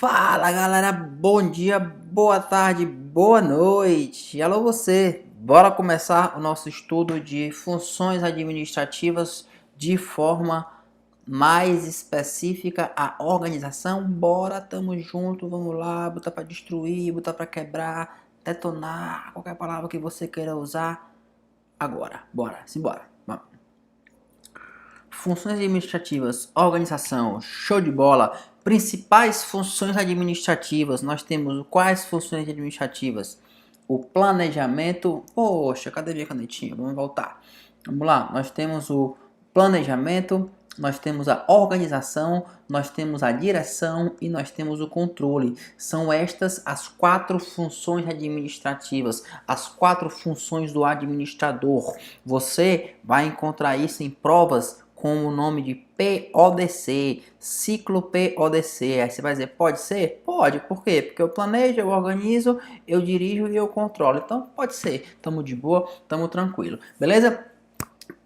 Fala galera, bom dia, boa tarde, boa noite. Alô você, bora começar o nosso estudo de funções administrativas de forma mais específica a organização. Bora, tamo junto, vamos lá, botar para destruir, botar para quebrar, detonar, qualquer palavra que você queira usar. Agora, bora, simbora. Vamos. Funções administrativas, organização, show de bola. Principais funções administrativas, nós temos quais funções administrativas? O planejamento, poxa, cadê minha canetinha? Vamos voltar. Vamos lá, nós temos o planejamento, nós temos a organização, nós temos a direção e nós temos o controle. São estas as 4 funções administrativas, as 4 funções do administrador. Você vai encontrar isso em provas com o nome de PODC, ciclo PODC. Aí você vai dizer, pode ser? Pode, por quê? Porque eu planejo, eu organizo, eu dirijo e eu controlo. Então pode ser, tamo de boa, tamo tranquilo, beleza?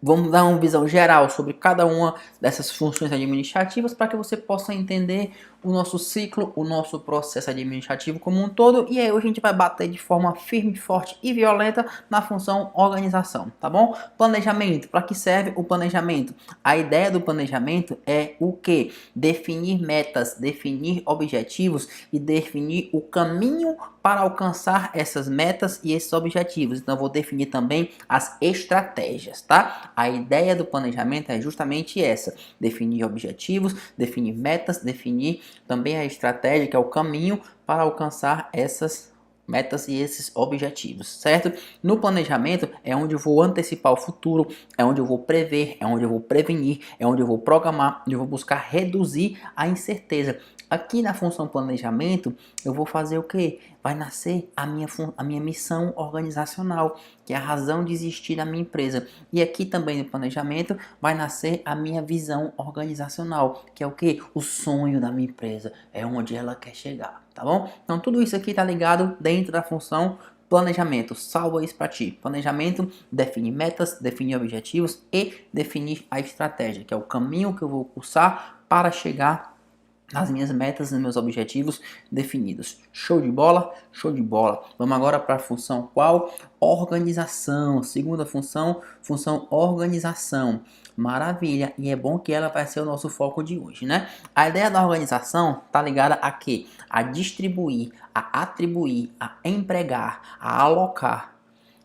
Vamos dar uma visão geral sobre cada uma dessas funções administrativas para que você possa entender o nosso ciclo, o nosso processo administrativo como um todo. E aí hoje a gente vai bater de forma firme, forte e violenta na função organização, tá bom? Planejamento. Para que serve o planejamento? A ideia do planejamento é o quê? Definir metas, definir objetivos e definir o caminho para alcançar essas metas e esses objetivos. Então eu vou definir também as estratégias, tá? A ideia do planejamento é justamente essa: definir objetivos, definir metas, definir também a estratégia, que é o caminho para alcançar essas metas e esses objetivos, certo? No planejamento é onde eu vou antecipar o futuro, é onde eu vou prever, é onde eu vou prevenir, é onde eu vou programar, onde eu vou buscar reduzir a incerteza. Aqui na função planejamento, eu vou fazer o quê? Vai nascer a minha missão organizacional, que é a razão de existir da minha empresa. E aqui também no planejamento vai nascer a minha visão organizacional, que é o quê? O sonho da minha empresa, é onde ela quer chegar, tá bom? Então tudo isso aqui tá ligado dentro da função planejamento. Salva isso para ti. Planejamento define metas, definir objetivos e definir a estratégia, que é o caminho que eu vou cursar para chegar nas minhas metas, nos meus objetivos definidos. Show de bola? Show de bola. Vamos agora para a função qual? Organização. Segunda função, função organização. Maravilha. E é bom que ela vai ser o nosso foco de hoje, né? A ideia da organização tá ligada a quê? A distribuir, a atribuir, a empregar, a alocar.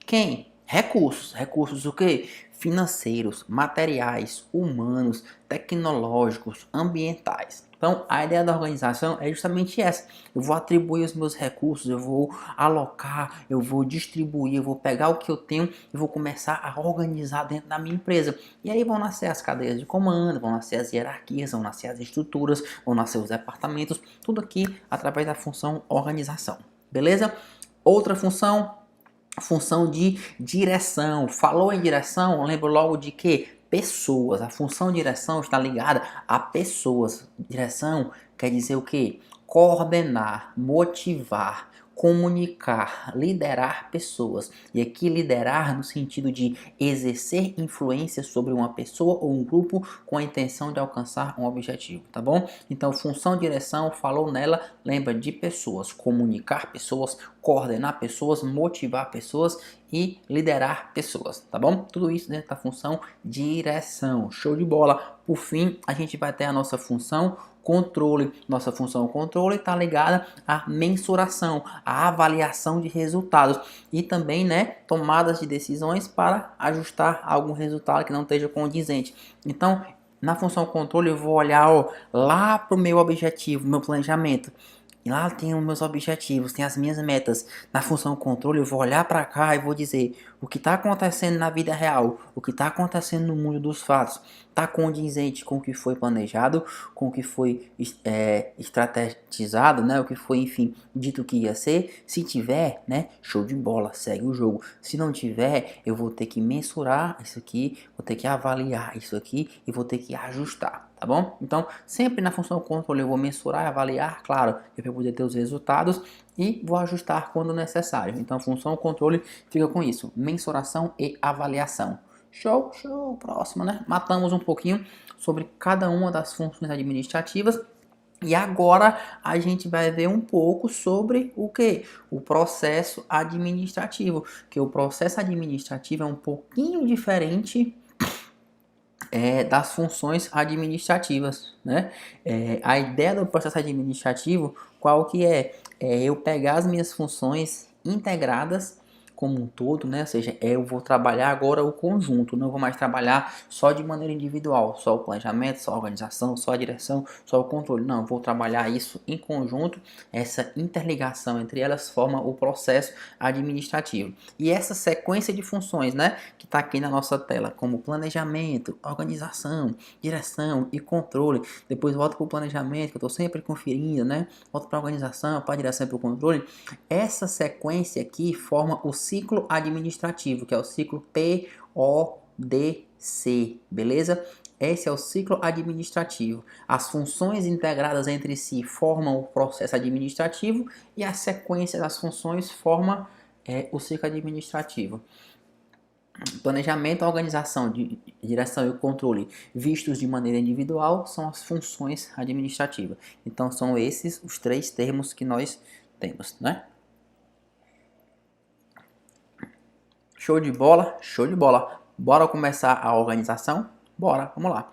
Quem? Recursos. Recursos o quê? Financeiros, materiais, humanos, tecnológicos, ambientais. Então, a ideia da organização é justamente essa. Eu vou atribuir os meus recursos, eu vou alocar, eu vou distribuir, eu vou pegar o que eu tenho e vou começar a organizar dentro da minha empresa. E aí vão nascer as cadeias de comando, vão nascer as hierarquias, vão nascer as estruturas, vão nascer os departamentos, tudo aqui através da função organização. Beleza? Outra função de direção. Falou em direção, lembro logo de que pessoas. A função direção está ligada a pessoas. Direção quer dizer o que? Coordenar, motivar, comunicar, liderar pessoas. E aqui liderar no sentido de exercer influência sobre uma pessoa ou um grupo com a intenção de alcançar um objetivo, tá bom? Então, função direção, falou nela, lembra de pessoas, comunicar pessoas, coordenar pessoas, motivar pessoas e liderar pessoas, tá bom? Tudo isso dentro da função direção. Show de bola. Por fim, a gente vai ter a nossa função controle. Nossa função controle está ligada à mensuração, à avaliação de resultados e também, né, tomadas de decisões para ajustar algum resultado que não esteja condizente. Então, na função controle eu vou olhar lá para o meu objetivo, meu planejamento. E lá tem os meus objetivos, tem as minhas metas. Na função controle eu vou olhar para cá e vou dizer o que está acontecendo na vida real, o que está acontecendo no mundo dos fatos, está condizente com o que foi planejado, com o que foi estrategizado, né? O que foi, enfim, dito que ia ser. Se tiver, né? Show de bola, segue o jogo. Se não tiver, eu vou ter que mensurar isso aqui, vou ter que avaliar isso aqui e vou ter que ajustar. Tá bom? Então, sempre na função controle eu vou mensurar e avaliar, claro, eu vou poder ter os resultados e vou ajustar quando necessário. Então, função controle fica com isso, mensuração e avaliação. Show, show, próximo, né? Matamos um pouquinho sobre cada uma das funções administrativas. E agora a gente vai ver um pouco sobre o que? O processo administrativo, que o processo administrativo é um pouquinho diferente das funções administrativas, né? A ideia do processo administrativo, qual que é? É eu pegar as minhas funções integradas como um todo, né? Ou seja, eu vou trabalhar agora o conjunto, não vou mais trabalhar só de maneira individual, só o planejamento, só a organização, só a direção, só o controle. Não, eu vou trabalhar isso em conjunto, essa interligação entre elas forma o processo administrativo. E essa sequência de funções, né, que está aqui na nossa tela, como planejamento, organização, direção e controle. Depois volto para o planejamento, que eu estou sempre conferindo, né? Volto para a organização, para a direção e para o controle. Essa sequência aqui forma o ciclo administrativo, que é o ciclo PODC, beleza? Esse é o ciclo administrativo. As funções integradas entre si formam o processo administrativo e a sequência das funções forma o ciclo administrativo. Planejamento, organização, direção e controle vistos de maneira individual são as funções administrativas. Então são esses os três termos que nós temos, né? Show de bola? Show de bola. Bora começar a organização? Bora, vamos lá.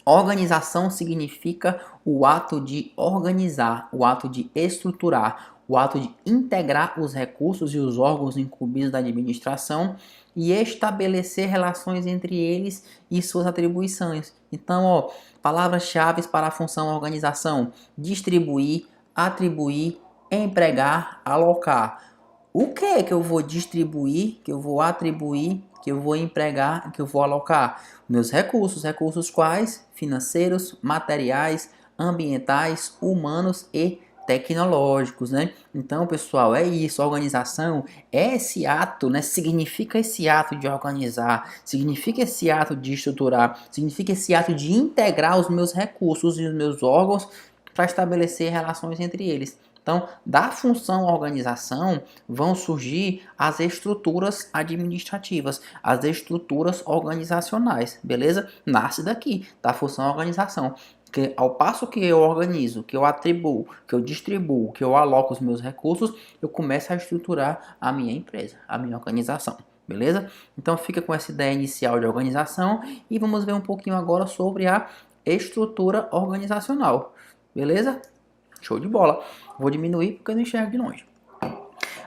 Organização significa o ato de organizar, o ato de estruturar, o ato de integrar os recursos e os órgãos incumbidos da administração e estabelecer relações entre eles e suas atribuições. Então, palavras-chave para a função organização: distribuir, atribuir, empregar, alocar. O que é que eu vou distribuir, que eu vou atribuir, que eu vou empregar, que eu vou alocar? Meus recursos. Recursos quais? Financeiros, materiais, ambientais, humanos e tecnológicos, né? Então, pessoal, é isso. A organização é esse ato, né? Significa esse ato de organizar, significa esse ato de estruturar, significa esse ato de integrar os meus recursos e os meus órgãos para estabelecer relações entre eles. Então, da função organização vão surgir as estruturas administrativas, as estruturas organizacionais, beleza? Nasce daqui, da função organização. Que ao passo que eu organizo, que eu atribuo, que eu distribuo, que eu aloco os meus recursos, eu começo a estruturar a minha empresa, a minha organização. Beleza? Então fica com essa ideia inicial de organização e vamos ver um pouquinho agora sobre a estrutura organizacional. Beleza? Show de bola. Vou diminuir porque eu não enxergo de longe.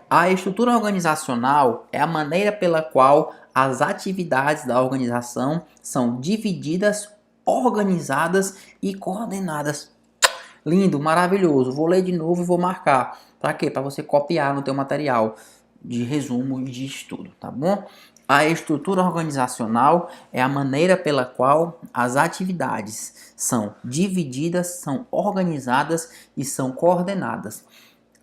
A estrutura organizacional é a maneira pela qual as atividades da organização são divididas, organizadas e coordenadas. Lindo, maravilhoso. Vou ler de novo e vou marcar. Para quê? Para você copiar no teu material de resumo e de estudo, tá bom? A estrutura organizacional é a maneira pela qual as atividades são divididas, são organizadas e são coordenadas.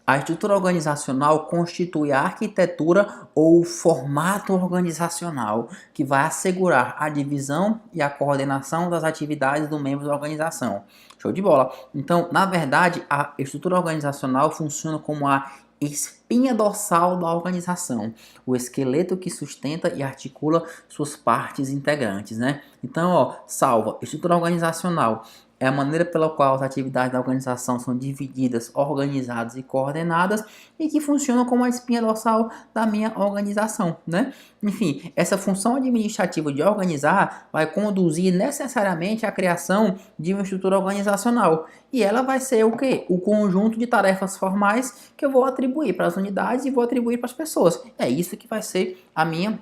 A estrutura organizacional constitui a arquitetura ou o formato organizacional que vai assegurar a divisão e a coordenação das atividades do membro da organização. Show de bola! Então, na verdade, a estrutura organizacional funciona como a espinha dorsal da organização, o esqueleto que sustenta e articula suas partes integrantes, né? Então, salva, estrutura organizacional é a maneira pela qual as atividades da organização são divididas, organizadas e coordenadas e que funcionam como a espinha dorsal da minha organização, né? Enfim, essa função administrativa de organizar vai conduzir necessariamente à criação de uma estrutura organizacional. E ela vai ser o quê? O conjunto de tarefas formais que eu vou atribuir para as unidades e vou atribuir para as pessoas. É isso que vai ser a minha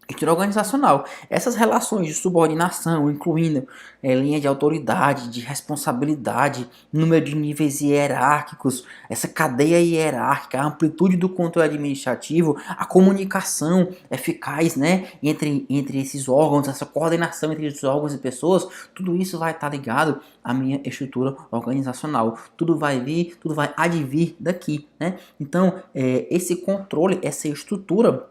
estrutura organizacional. Essas relações de subordinação, incluindo linha de autoridade, de responsabilidade, número de níveis hierárquicos, essa cadeia hierárquica, a amplitude do controle administrativo, a comunicação eficaz, né, entre esses órgãos, essa coordenação entre esses órgãos e pessoas, tudo isso vai estar ligado à minha estrutura organizacional. Tudo vai vir, tudo vai advir daqui, né? Então, esse controle, essa estrutura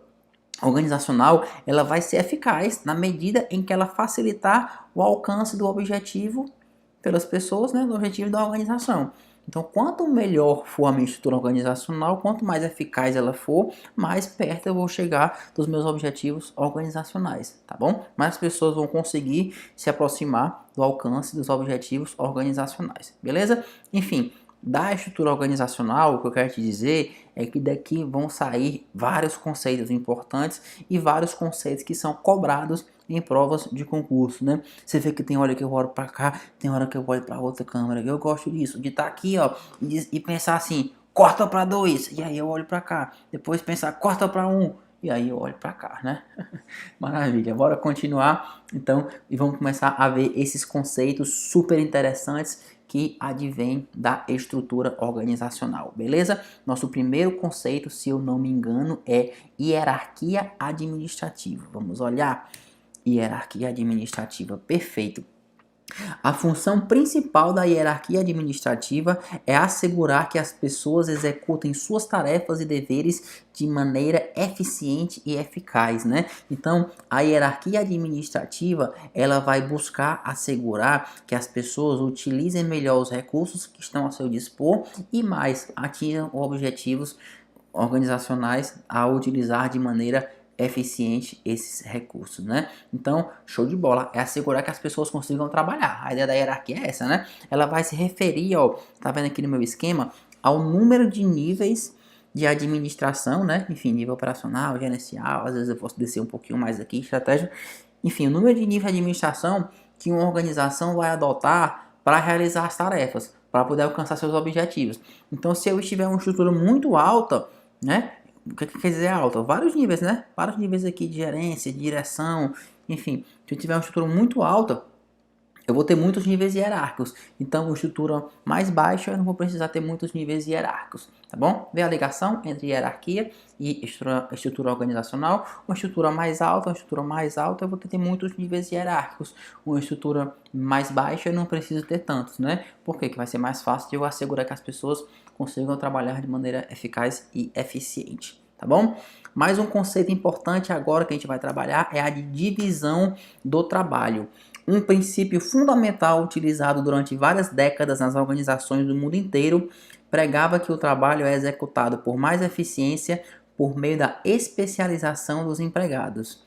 organizacional, ela vai ser eficaz na medida em que ela facilitar o alcance do objetivo pelas pessoas, né, do objetivo da organização. Então, quanto melhor for a minha estrutura organizacional, quanto mais eficaz ela for, mais perto eu vou chegar dos meus objetivos organizacionais, tá bom? Mais pessoas vão conseguir se aproximar do alcance dos objetivos organizacionais, beleza? Enfim, da estrutura organizacional, o que eu quero te dizer é que daqui vão sair vários conceitos importantes e vários conceitos que são cobrados em provas de concurso, né? Você vê que tem hora que eu olho para cá, tem hora que eu olho para outra câmera. Eu gosto disso, de estar aqui, ó, e pensar assim, corta para 2, e aí eu olho para cá. Depois pensar, corta para 1, e aí eu olho para cá, né? Maravilha, bora continuar então e vamos começar a ver esses conceitos super interessantes que advém da estrutura organizacional, beleza? Nosso primeiro conceito, se eu não me engano, é hierarquia administrativa. Vamos olhar. Hierarquia administrativa, perfeito. A função principal da hierarquia administrativa é assegurar que as pessoas executem suas tarefas e deveres de maneira eficiente e eficaz, né? Então, a hierarquia administrativa, ela vai buscar assegurar que as pessoas utilizem melhor os recursos que estão a seu dispor e mais atinjam objetivos organizacionais a utilizar de maneira eficiente esses recursos, né? Então, show de bola, é assegurar que as pessoas consigam trabalhar. A ideia da hierarquia é essa, né? Ela vai se referir, ó, tá vendo aqui no meu esquema, ao número de níveis de administração, né? Enfim, nível operacional, gerencial, às vezes eu posso descer um pouquinho mais aqui, estratégia. Enfim, o número de níveis de administração que uma organização vai adotar para realizar as tarefas, para poder alcançar seus objetivos. Então, se eu estiver uma estrutura muito alta, né? O que quer dizer alta? Vários níveis, né? Vários níveis aqui de gerência, de direção, enfim. Se eu tiver uma estrutura muito alta, eu vou ter muitos níveis hierárquicos. Então, uma estrutura mais baixa, eu não vou precisar ter muitos níveis hierárquicos, tá bom? Vê a ligação entre hierarquia e estrutura organizacional. Uma estrutura mais alta, eu vou ter muitos níveis hierárquicos. Uma estrutura mais baixa, eu não preciso ter tantos, né? Por quê? Que vai ser mais fácil de eu assegurar que as pessoas consigam trabalhar de maneira eficaz e eficiente, tá bom? Mais um conceito importante agora que a gente vai trabalhar é a de divisão do trabalho. Um princípio fundamental utilizado durante várias décadas nas organizações do mundo inteiro pregava que o trabalho é executado por mais eficiência por meio da especialização dos empregados.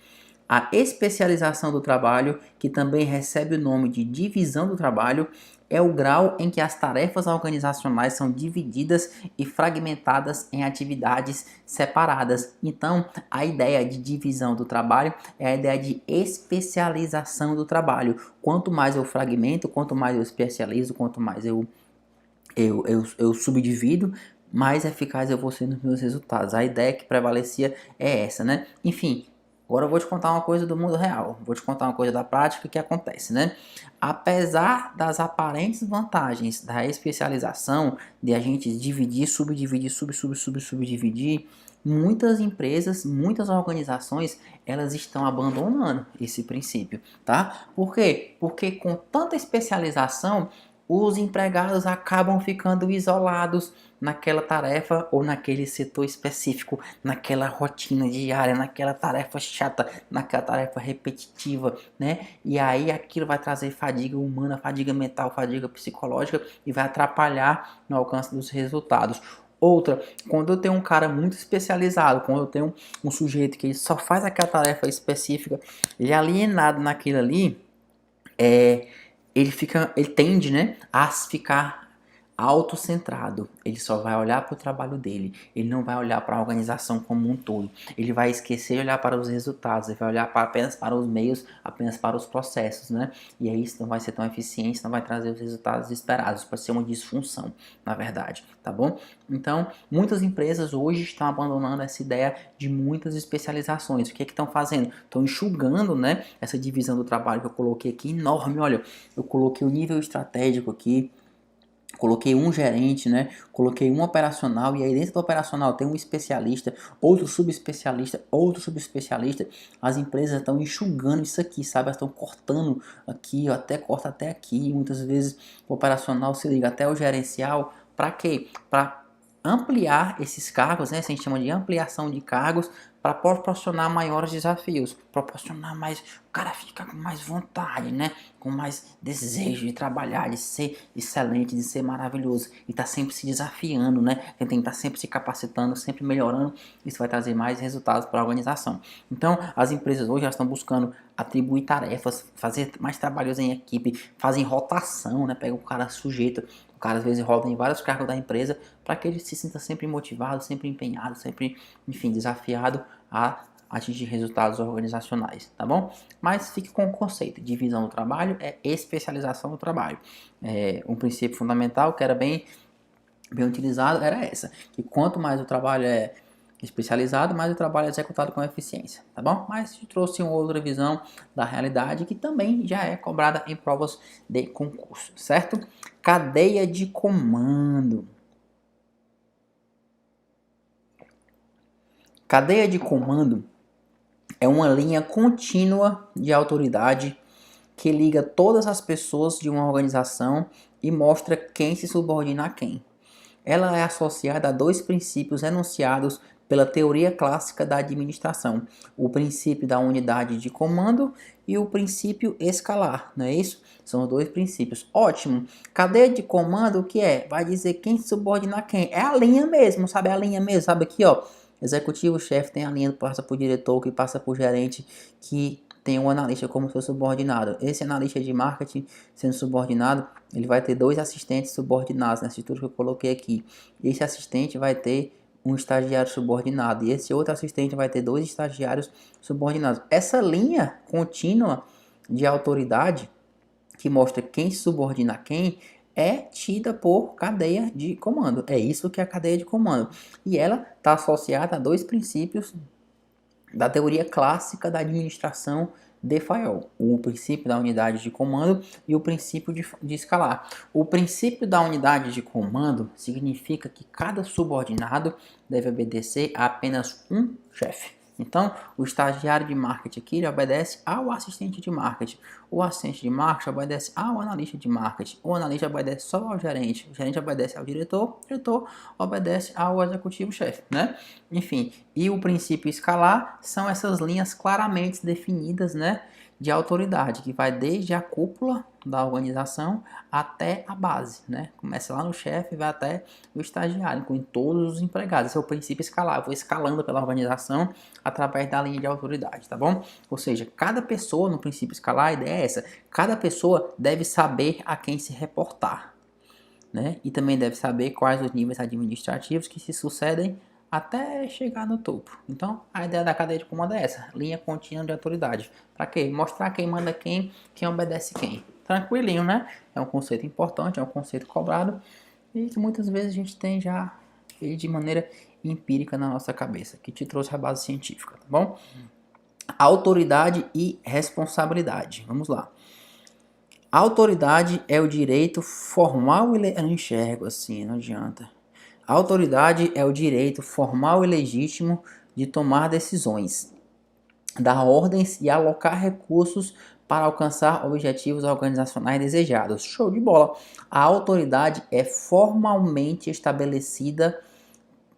A especialização do trabalho, que também recebe o nome de divisão do trabalho, é o grau em que as tarefas organizacionais são divididas e fragmentadas em atividades separadas. Então, a ideia de divisão do trabalho é a ideia de especialização do trabalho. Quanto mais eu fragmento, quanto mais eu especializo, quanto mais eu subdivido, mais eficaz eu vou ser nos meus resultados. A ideia que prevalecia é essa, né? Enfim, agora eu vou te contar uma coisa do mundo real. Vou te contar uma coisa da prática que acontece, né? Apesar das aparentes vantagens da especialização, de a gente dividir, subdividir, subdividir, muitas empresas, muitas organizações, elas estão abandonando esse princípio, tá? Por quê? Porque com tanta especialização, os empregados acabam ficando isolados naquela tarefa ou naquele setor específico, naquela rotina diária, naquela tarefa chata, naquela tarefa repetitiva, né? E aí aquilo vai trazer fadiga humana, fadiga mental, fadiga psicológica e vai atrapalhar no alcance dos resultados. Outra, quando eu tenho um cara muito especializado, quando eu tenho um sujeito que só faz aquela tarefa específica, ele é alienado naquilo ali, ele tende, né, a ficar autocentrado. Ele só vai olhar para o trabalho dele. Ele não vai olhar para a organização como um todo. Ele vai esquecer de olhar para os resultados. Ele vai olhar apenas para os meios, apenas para os processos, né? E aí isso não vai ser tão eficiente, não vai trazer os resultados esperados. Pode ser uma disfunção, na verdade, tá bom? Então, muitas empresas hoje estão abandonando essa ideia de muitas especializações. O que é que estão fazendo? Estão enxugando, né, essa divisão do trabalho que eu coloquei aqui, enorme. Olha, eu coloquei o nível estratégico aqui, coloquei um gerente, né? Coloquei um operacional e aí dentro do operacional tem um especialista, outro subespecialista, outro subespecialista. As empresas estão enxugando isso aqui, sabe? Elas estão cortando aqui, até corta até aqui. Muitas vezes o operacional se liga até o gerencial. Para quê? Para ampliar esses cargos, né? A gente chama de ampliação de cargos para proporcionar maiores desafios, proporcionar mais, o cara fica com mais vontade, né? Com mais desejo de trabalhar, de ser excelente, de ser maravilhoso e tá sempre se desafiando, né? Ele tem que estar sempre se capacitando, sempre melhorando. Isso vai trazer mais resultados para a organização. Então, as empresas hoje já estão buscando atribuir tarefas, fazer mais trabalhos em equipe, fazem rotação, né? Pega o cara sujeito, o cara às vezes roda em vários cargos da empresa para que ele se sinta sempre motivado, sempre empenhado, sempre, enfim, desafiado a atingir resultados organizacionais, tá bom? Mas fique com o conceito, divisão do trabalho é especialização do trabalho. Um princípio fundamental que era bem utilizado era essa, que quanto mais o trabalho é especializado, mais o trabalho é executado com eficiência, tá bom? Mas trouxe uma outra visão da realidade que também já é cobrada em provas de concurso, certo? Cadeia de comando. Cadeia de comando é uma linha contínua de autoridade que liga todas as pessoas de uma organização e mostra quem se subordina a quem. Ela é associada a dois princípios enunciados pela teoria clássica da administração: o princípio da unidade de comando e o princípio escalar, não é isso? São os dois princípios. Ótimo. Cadeia de comando, o que é? Vai dizer quem se subordina a quem. É a linha mesmo, sabe? É a linha mesmo, sabe aqui, ó. Executivo, chefe, tem a linha que passa por diretor, que passa por gerente, que tem um analista como seu subordinado. Esse analista de marketing sendo subordinado, ele vai ter dois assistentes subordinados nessa estrutura que eu coloquei aqui. Esse assistente vai ter um estagiário subordinado e esse outro assistente vai ter dois estagiários subordinados. Essa linha contínua de autoridade que mostra quem se subordina a quem é tida por cadeia de comando. É isso que é a cadeia de comando. E ela está associada a dois princípios da teoria clássica da administração de Fayol, o princípio da unidade de comando e o princípio de escalar. O princípio da unidade de comando significa que cada subordinado deve obedecer a apenas um chefe. Então, o estagiário de marketing aqui ele obedece ao assistente de marketing. O assistente de marketing obedece ao analista de marketing. O analista obedece só ao gerente. O gerente obedece ao diretor. O diretor obedece ao executivo-chefe, né? Enfim, e o princípio escalar são essas linhas claramente definidas, né, de autoridade, que vai desde a cúpula da organização até a base, né? Começa lá no chefe e vai até o estagiário, inclui todos os empregados. Esse é o princípio escalar. Eu vou escalando pela organização através da linha de autoridade, tá bom? Ou seja, cada pessoa, no princípio escalar, a ideia é essa. Cada pessoa deve saber a quem se reportar, né? E também deve saber quais os níveis administrativos que se sucedem até chegar no topo. Então, a ideia da cadeia de comando é essa, linha contínua de autoridade. Para quê? Mostrar quem manda quem obedece quem. Tranquilinho, né? É um conceito importante, é um conceito cobrado e que muitas vezes a gente tem já ele de maneira empírica na nossa cabeça, que te trouxe a base científica, tá bom? Autoridade e responsabilidade. Vamos lá. A autoridade é o direito formal e eu não enxergo assim, não adianta. A autoridade é o direito formal e legítimo de tomar decisões, dar ordens e alocar recursos para alcançar objetivos organizacionais desejados. Show de bola! A autoridade é formalmente estabelecida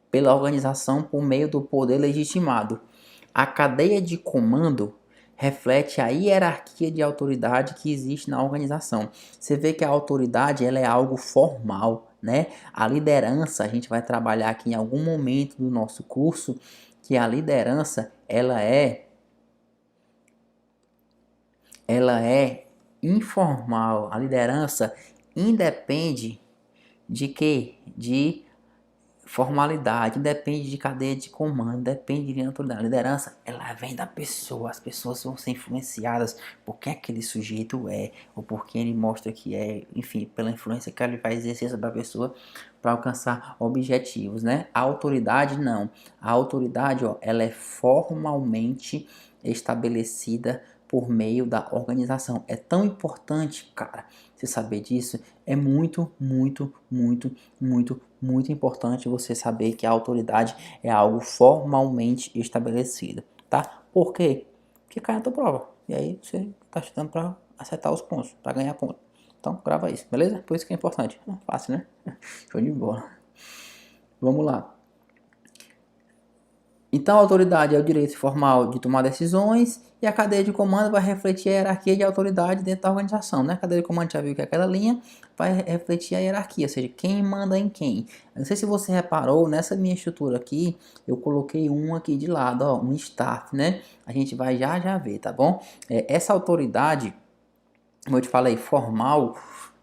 pela organização por meio do poder legitimado. A cadeia de comando reflete a hierarquia de autoridade que existe na organização. Você vê que a autoridade ela é algo formal, né? A liderança, a gente vai trabalhar aqui em algum momento do nosso curso, que a liderança ela é informal. A liderança independe de quê? De formalidade, depende de cadeia de comando, depende de autoridade. A liderança, ela vem da pessoa, as pessoas vão ser influenciadas por quem aquele sujeito é, ou por quem ele mostra que é, enfim, pela influência que ele vai exercer sobre a pessoa para alcançar objetivos, né? A autoridade, não. A autoridade, ó, ela é formalmente estabelecida por meio da organização. É tão importante, cara, você saber disso. É muito, muito, muito, muito, muito importante você saber que a autoridade é algo formalmente estabelecido, tá? Por quê? Porque cai na tua prova. E aí você tá estudando para acertar os pontos, para ganhar ponto. Então, grava isso, beleza? Por isso que é importante. Fácil, né? Show de bola. Vamos lá. Então, a autoridade é o direito formal de tomar decisões e a cadeia de comando vai refletir a hierarquia de autoridade dentro da organização, né? A cadeia de comando já viu que aquela linha vai refletir a hierarquia, ou seja, quem manda em quem. Não sei se você reparou, nessa minha estrutura aqui, eu coloquei um aqui de lado, ó, um staff, né? A gente vai já ver, tá bom? Essa autoridade, como eu te falei, formal,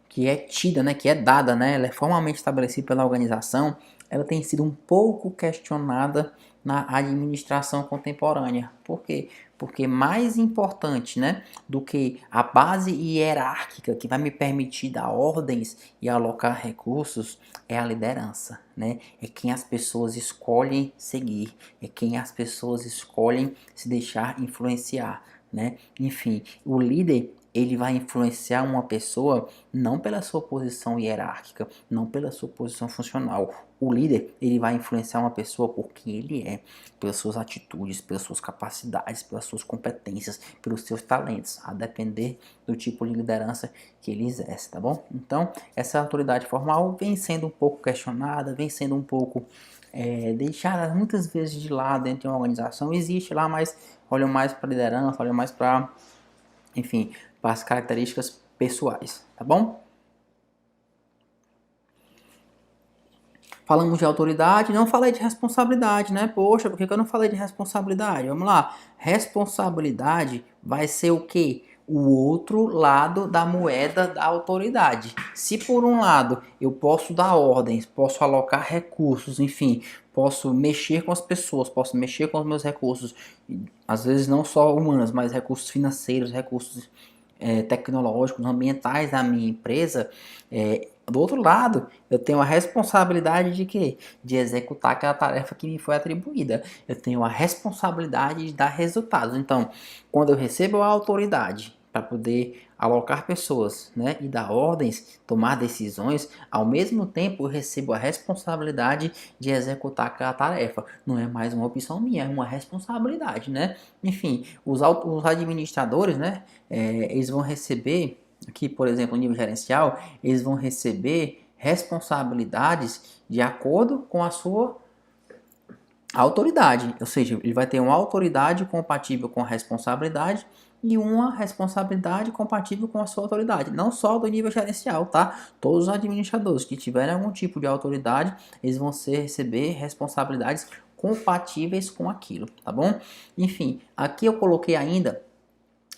que é tida, né, que é dada, né, ela é formalmente estabelecida pela organização, ela tem sido um pouco questionada na administração contemporânea. Por quê? Porque mais importante, né, do que a base hierárquica que vai me permitir dar ordens e alocar recursos é a liderança, né? É quem as pessoas escolhem seguir, é quem as pessoas escolhem se deixar influenciar, né? Enfim, o líder ele vai influenciar uma pessoa não pela sua posição hierárquica, não pela sua posição funcional. O líder, ele vai influenciar uma pessoa por quem ele é, pelas suas atitudes, pelas suas capacidades, pelas suas competências, pelos seus talentos, a depender do tipo de liderança que ele exerce, tá bom? Então, essa autoridade formal vem sendo um pouco questionada, vem sendo um pouco deixada muitas vezes de lado dentro de uma organização. Existe lá, mas olham mais para a liderança, olham mais para, enfim, para as características pessoais, tá bom? Falamos de autoridade, não falei de responsabilidade, né? Poxa, por que eu não falei de responsabilidade? Vamos lá. Responsabilidade vai ser o quê? O outro lado da moeda da autoridade. Se por um lado eu posso dar ordens, posso alocar recursos, enfim, posso mexer com as pessoas, posso mexer com os meus recursos, às vezes não só humanos, mas recursos financeiros, recursos tecnológicos, ambientais da minha empresa, do outro lado, eu tenho a responsabilidade de quê? De executar aquela tarefa que me foi atribuída. Eu tenho a responsabilidade de dar resultados. Então, quando eu recebo a autoridade para poder alocar pessoas, né, e dar ordens, tomar decisões, ao mesmo tempo eu recebo a responsabilidade de executar aquela tarefa. Não é mais uma opção minha, é uma responsabilidade, né? Enfim, os administradores, né, eles vão receber, aqui por exemplo, no nível gerencial, eles vão receber responsabilidades de acordo com a sua autoridade, ou seja, ele vai ter uma autoridade compatível com a responsabilidade e uma responsabilidade compatível com a sua autoridade, não só do nível gerencial, tá? Todos os administradores que tiverem algum tipo de autoridade, eles vão receber responsabilidades compatíveis com aquilo, tá bom? Enfim, aqui eu coloquei ainda,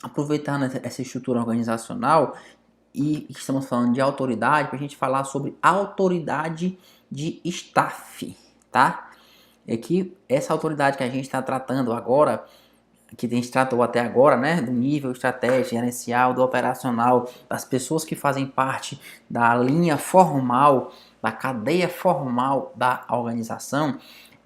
aproveitando essa estrutura organizacional, e estamos falando de autoridade, para a gente falar sobre autoridade de staff, tá? É que essa autoridade que a gente está tratando agora, que a gente tratou até agora, né, do nível estratégico, gerencial, do operacional, das pessoas que fazem parte da linha formal, da cadeia formal da organização,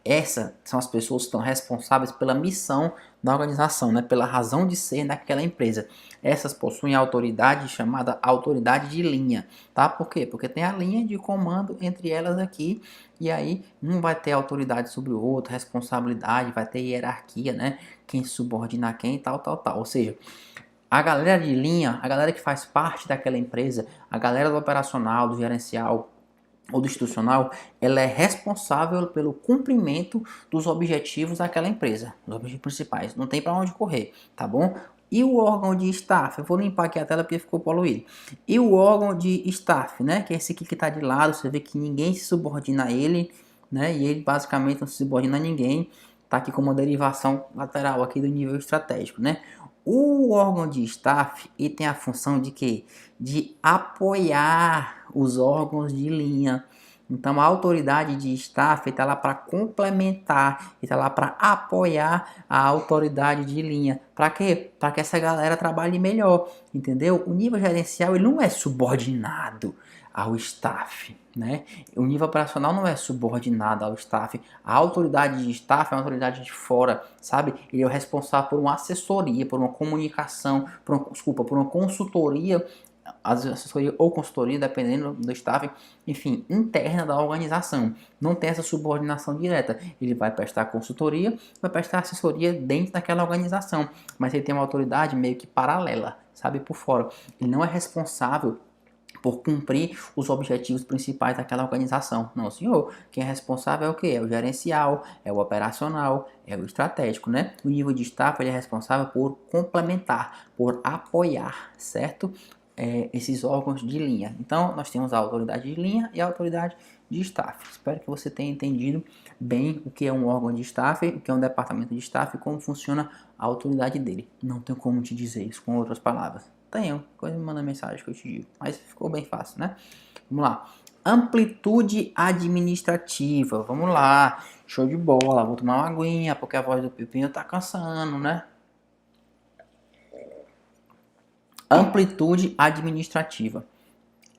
essas são as pessoas que estão responsáveis pela missão da organização, né, pela razão de ser daquela empresa. Essas possuem autoridade chamada autoridade de linha, tá? Por quê? Porque tem a linha de comando entre elas aqui, e aí um vai ter autoridade sobre o outro, responsabilidade, vai ter hierarquia, né? Quem subordina quem, tal. Ou seja, a galera de linha, a galera que faz parte daquela empresa, a galera do operacional, do gerencial, ou do institucional, ela é responsável pelo cumprimento dos objetivos daquela empresa, os objetivos principais. Não tem para onde correr, tá bom? E o órgão de staff, eu vou limpar aqui a tela porque ficou poluído. E o órgão de staff, né, que é esse aqui que está de lado, você vê que ninguém se subordina a ele, né, e ele basicamente não se subordina a ninguém, tá aqui como uma derivação lateral aqui do nível estratégico, né? O órgão de staff ele tem a função de quê? De apoiar os órgãos de linha. Então a autoridade de staff está lá para complementar, está lá para apoiar a autoridade de linha. Para quê? Para que essa galera trabalhe melhor, entendeu? O nível gerencial ele não é subordinado ao staff, né? O nível operacional não é subordinado ao staff. A autoridade de staff é uma autoridade de fora, sabe? Ele é o responsável por uma assessoria, por uma comunicação, por uma consultoria, assessoria ou consultoria, dependendo do staff, enfim, interna da organização. Não tem essa subordinação direta. Ele vai prestar consultoria, vai prestar assessoria dentro daquela organização, mas ele tem uma autoridade meio que paralela, sabe, por fora. Ele não é responsável por cumprir os objetivos principais daquela organização. Não, senhor. Quem é responsável é o quê? É o gerencial, é o operacional, é o estratégico, né? O nível de staff ele é responsável por complementar, por apoiar, certo? Esses órgãos de linha. Então, nós temos a autoridade de linha e a autoridade de staff. Espero que você tenha entendido bem o que é um órgão de staff, o que é um departamento de staff e como funciona a autoridade dele. Não tenho como te dizer isso com outras palavras. Tenho, depois me manda mensagem que eu te digo. Mas ficou bem fácil, né? Vamos lá. Amplitude administrativa. Vamos lá. Show de bola. Vou tomar uma aguinha porque a voz do Pepinho tá cansando, né? Amplitude administrativa.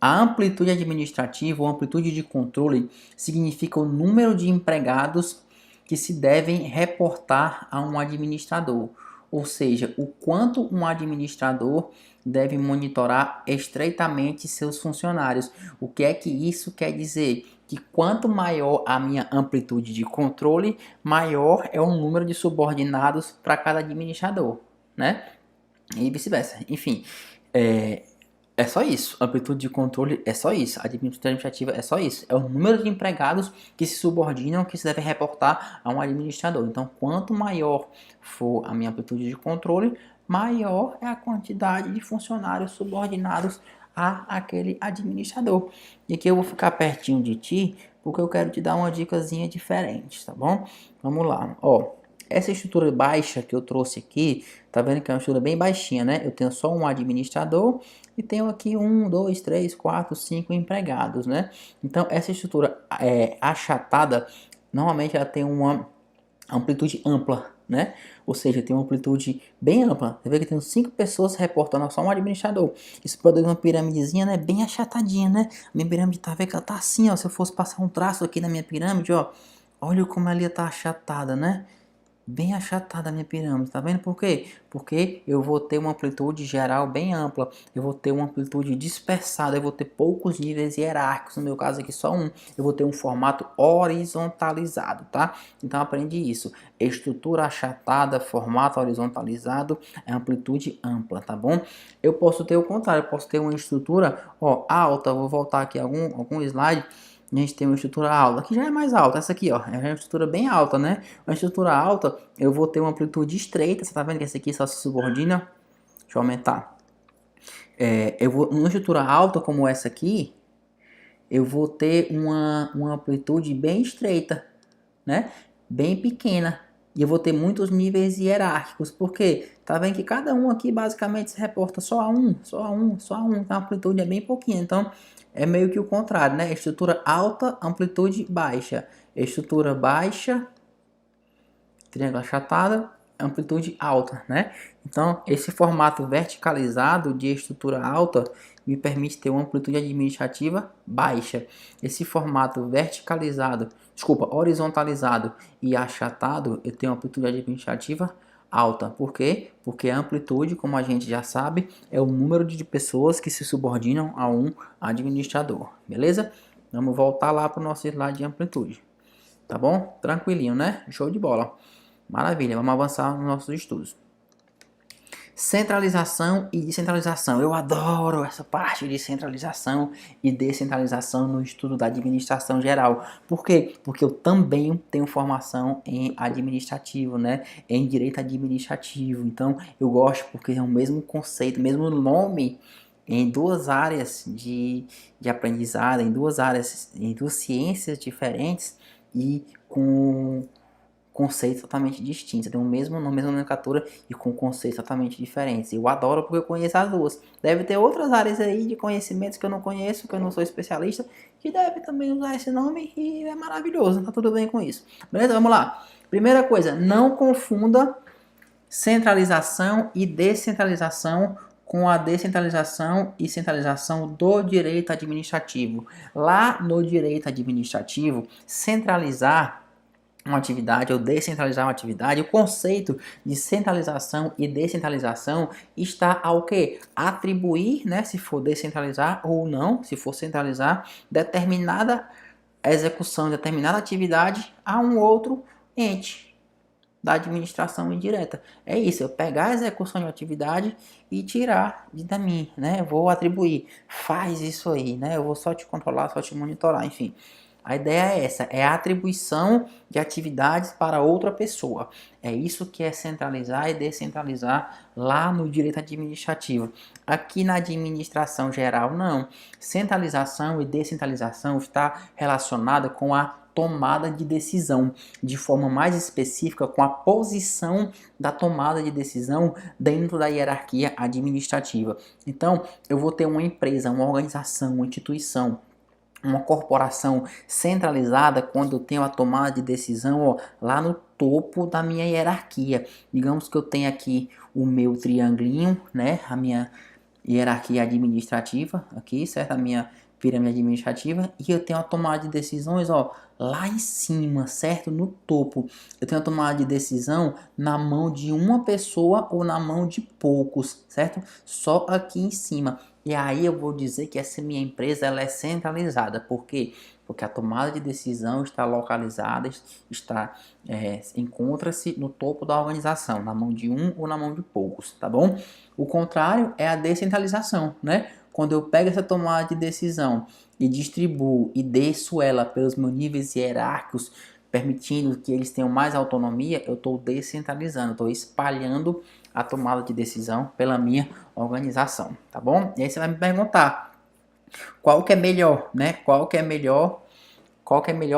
A amplitude administrativa ou amplitude de controle significa o número de empregados que se devem reportar a um administrador, ou seja, o quanto um administrador deve monitorar estreitamente seus funcionários. O que é que isso quer dizer? Que quanto maior a minha amplitude de controle, maior é o número de subordinados para cada administrador, né? E vice-versa. Enfim, é só isso. Amplitude de controle é só isso. A administrativa é só isso. É o número de empregados que se subordinam, que se devem reportar a um administrador. Então, quanto maior for a minha amplitude de controle, maior é a quantidade de funcionários subordinados a aquele administrador. E aqui eu vou ficar pertinho de ti, porque eu quero te dar uma dicasinha diferente, tá bom? Vamos lá. Ó, essa estrutura baixa que eu trouxe aqui, tá vendo que é uma estrutura bem baixinha, né? Eu tenho só um administrador e tenho aqui 1, 2, 3, 4, 5 empregados, né? Então, essa estrutura achatada, normalmente ela tem uma amplitude ampla, né? Ou seja, tem uma amplitude bem ampla. Você vê que tem 5 pessoas reportando a só um administrador. Isso produz uma piramidezinha, né? Bem achatadinha, né? Minha pirâmide tá vendo que ela tá assim, ó. Se eu fosse passar um traço aqui na minha pirâmide, ó. Olha como ela tá achatada, né? Bem achatada a minha pirâmide, tá vendo por quê? Porque eu vou ter uma amplitude geral bem ampla, eu vou ter uma amplitude dispersada, eu vou ter poucos níveis hierárquicos, no meu caso aqui só um, eu vou ter um formato horizontalizado, tá? Então aprende isso, estrutura achatada, formato horizontalizado, é amplitude ampla, tá bom? Eu posso ter o contrário, eu posso ter uma estrutura, ó, alta, vou voltar aqui algum slide, a gente tem uma estrutura alta, que já é mais alta, essa aqui, ó, é uma estrutura bem alta, né? Uma estrutura alta, eu vou ter uma amplitude estreita, você tá vendo que essa aqui só se subordina? Deixa eu aumentar. Uma estrutura alta como essa aqui, eu vou ter uma amplitude bem estreita, né? Bem pequena. E eu vou ter muitos níveis hierárquicos, porque tá vendo que cada um aqui basicamente se reporta só a um, só a um, só a um, então a amplitude é bem pouquinha. Então é meio que o contrário, né? Estrutura alta, amplitude baixa. Estrutura baixa, triângulo achatada, amplitude alta, né? Então, esse formato verticalizado de estrutura alta me permite ter uma amplitude administrativa baixa. Esse formato horizontalizado e achatado, eu tenho uma amplitude administrativa alta. Por quê? Porque a amplitude, como a gente já sabe, é o número de pessoas que se subordinam a um administrador, beleza? Vamos voltar lá para o nosso slide de amplitude. Tá bom? Tranquilinho, né? Show de bola. Maravilha, vamos avançar nos nossos estudos. Centralização e descentralização. Eu adoro essa parte de centralização e descentralização no estudo da administração geral. Por quê? Porque eu também tenho formação em administrativo, né? Em direito administrativo. Então, eu gosto porque é o mesmo conceito, mesmo nome em duas áreas de aprendizado, em duas ciências diferentes e com conceitos totalmente distintos, tem o mesmo nome, a mesma nomenclatura e com conceitos totalmente diferentes. Eu adoro porque eu conheço as duas. Deve ter outras áreas aí de conhecimentos que eu não conheço, que eu não sou especialista, que deve também usar esse nome e é maravilhoso, tá tudo bem com isso. Beleza? Vamos lá. Primeira coisa, não confunda centralização e descentralização com a descentralização e centralização do direito administrativo. Lá no direito administrativo, centralizar uma atividade ou descentralizar uma atividade, o conceito de centralização e descentralização está ao que? Atribuir, né, se for descentralizar ou não, se for centralizar, determinada execução, determinada atividade a um outro ente. da administração indireta. É isso, eu pegar a execução de atividade e tirar da mim, né? Eu vou atribuir, faz isso aí, né? Eu vou só te controlar, só te monitorar, enfim. A ideia é essa, é a atribuição de atividades para outra pessoa. É isso que é centralizar e descentralizar lá no direito administrativo. Aqui na administração geral, não. Centralização e descentralização está relacionada com a tomada de decisão, de forma mais específica, com a posição da tomada de decisão dentro da hierarquia administrativa. Então, eu vou ter uma empresa, uma organização, uma instituição, uma corporação centralizada quando eu tenho a tomada de decisão, ó, lá no topo da minha hierarquia. Digamos que eu tenho aqui o meu triangulinho, né? A minha hierarquia administrativa aqui, certo? A minha pirâmide administrativa, e eu tenho a tomada de decisões, ó, lá em cima, certo? No topo. Eu tenho a tomada de decisão na mão de uma pessoa ou na mão de poucos, certo? Só aqui em cima. E aí eu vou dizer que essa minha empresa ela é centralizada. Por quê? Porque a tomada de decisão está localizada, encontra-se no topo da organização, na mão de um ou na mão de poucos, tá bom? O contrário é a descentralização, né? Quando eu pego essa tomada de decisão e distribuo e desço ela pelos meus níveis hierárquicos, permitindo que eles tenham mais autonomia, eu estou descentralizando, estou espalhando a tomada de decisão pela minha organização, tá bom? E aí você vai me perguntar, qual que é melhor, né? Qual que é melhor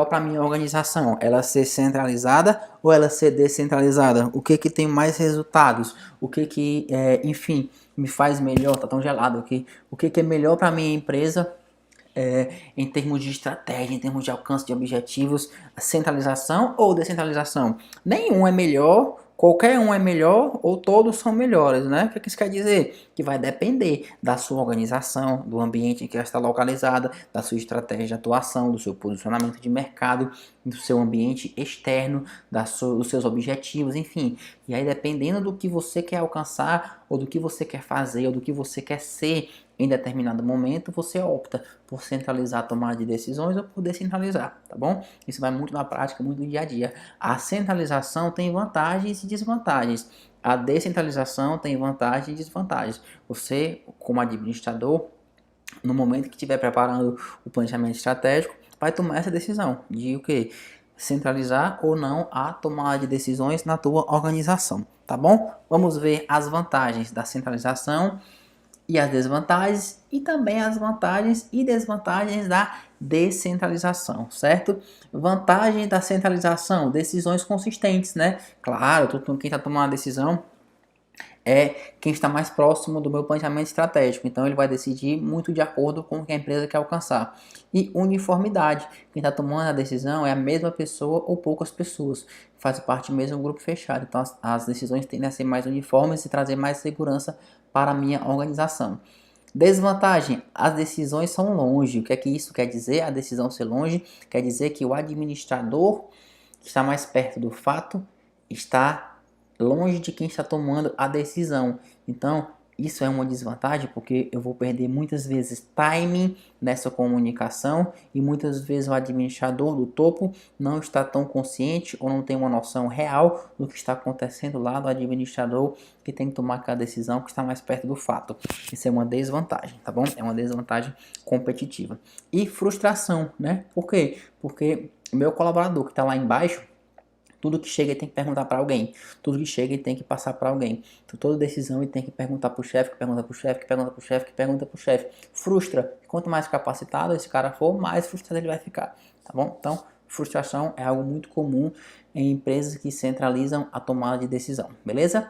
para minha organização? Ela ser centralizada ou ela ser descentralizada? O que que tem mais resultados? O que que, enfim, me faz melhor? Tá tão gelado aqui. O que que é melhor para minha empresa? Em termos de estratégia, em termos de alcance de objetivos, centralização ou descentralização? Nenhum é melhor, qualquer um é melhor ou todos são melhores, né? O que isso quer dizer? Que vai depender da sua organização, do ambiente em que ela está localizada, da sua estratégia de atuação, do seu posicionamento de mercado, do seu ambiente externo, dos seus objetivos, enfim. E aí, dependendo do que você quer alcançar, ou do que você quer fazer, ou do que você quer ser, em determinado momento, você opta por centralizar a tomada de decisões ou por descentralizar, tá bom? Isso vai muito na prática, muito no dia a dia. A centralização tem vantagens e desvantagens. A descentralização tem vantagens e desvantagens. Você, como administrador, no momento que estiver preparando o planejamento estratégico, vai tomar essa decisão de o quê? Centralizar ou não a tomada de decisões na tua organização, tá bom? Vamos ver as vantagens da centralização e as desvantagens e também as vantagens e desvantagens da descentralização, certo? Vantagem da centralização, decisões consistentes, né? Claro, quem está tomando a decisão é quem está mais próximo do meu planejamento estratégico. Então ele vai decidir muito de acordo com o que a empresa quer alcançar. E uniformidade. Quem está tomando a decisão é a mesma pessoa ou poucas pessoas. Faz parte do mesmo grupo fechado. Então as decisões tendem a ser mais uniformes e trazer mais segurança para a minha organização. Desvantagem, as decisões são longe. O que é que isso quer dizer? A decisão ser longe quer dizer que o administrador que está mais perto do fato está longe de quem está tomando a decisão. Então, isso é uma desvantagem porque eu vou perder muitas vezes timing nessa comunicação e muitas vezes o administrador do topo não está tão consciente ou não tem uma noção real do que está acontecendo lá do administrador que tem que tomar aquela decisão que está mais perto do fato. Isso é uma desvantagem, tá bom? É uma desvantagem competitiva. E frustração, né? Por quê? Porque o meu colaborador que está lá embaixo, tudo que chega ele tem que perguntar para alguém. Tudo que chega ele tem que passar para alguém. Então, toda decisão ele tem que perguntar para o chefe, que pergunta para o chefe, que pergunta para o chefe, que pergunta para o chefe. Frustra. Quanto mais capacitado esse cara for, mais frustrado ele vai ficar. Tá bom? Então, frustração é algo muito comum em empresas que centralizam a tomada de decisão. Beleza?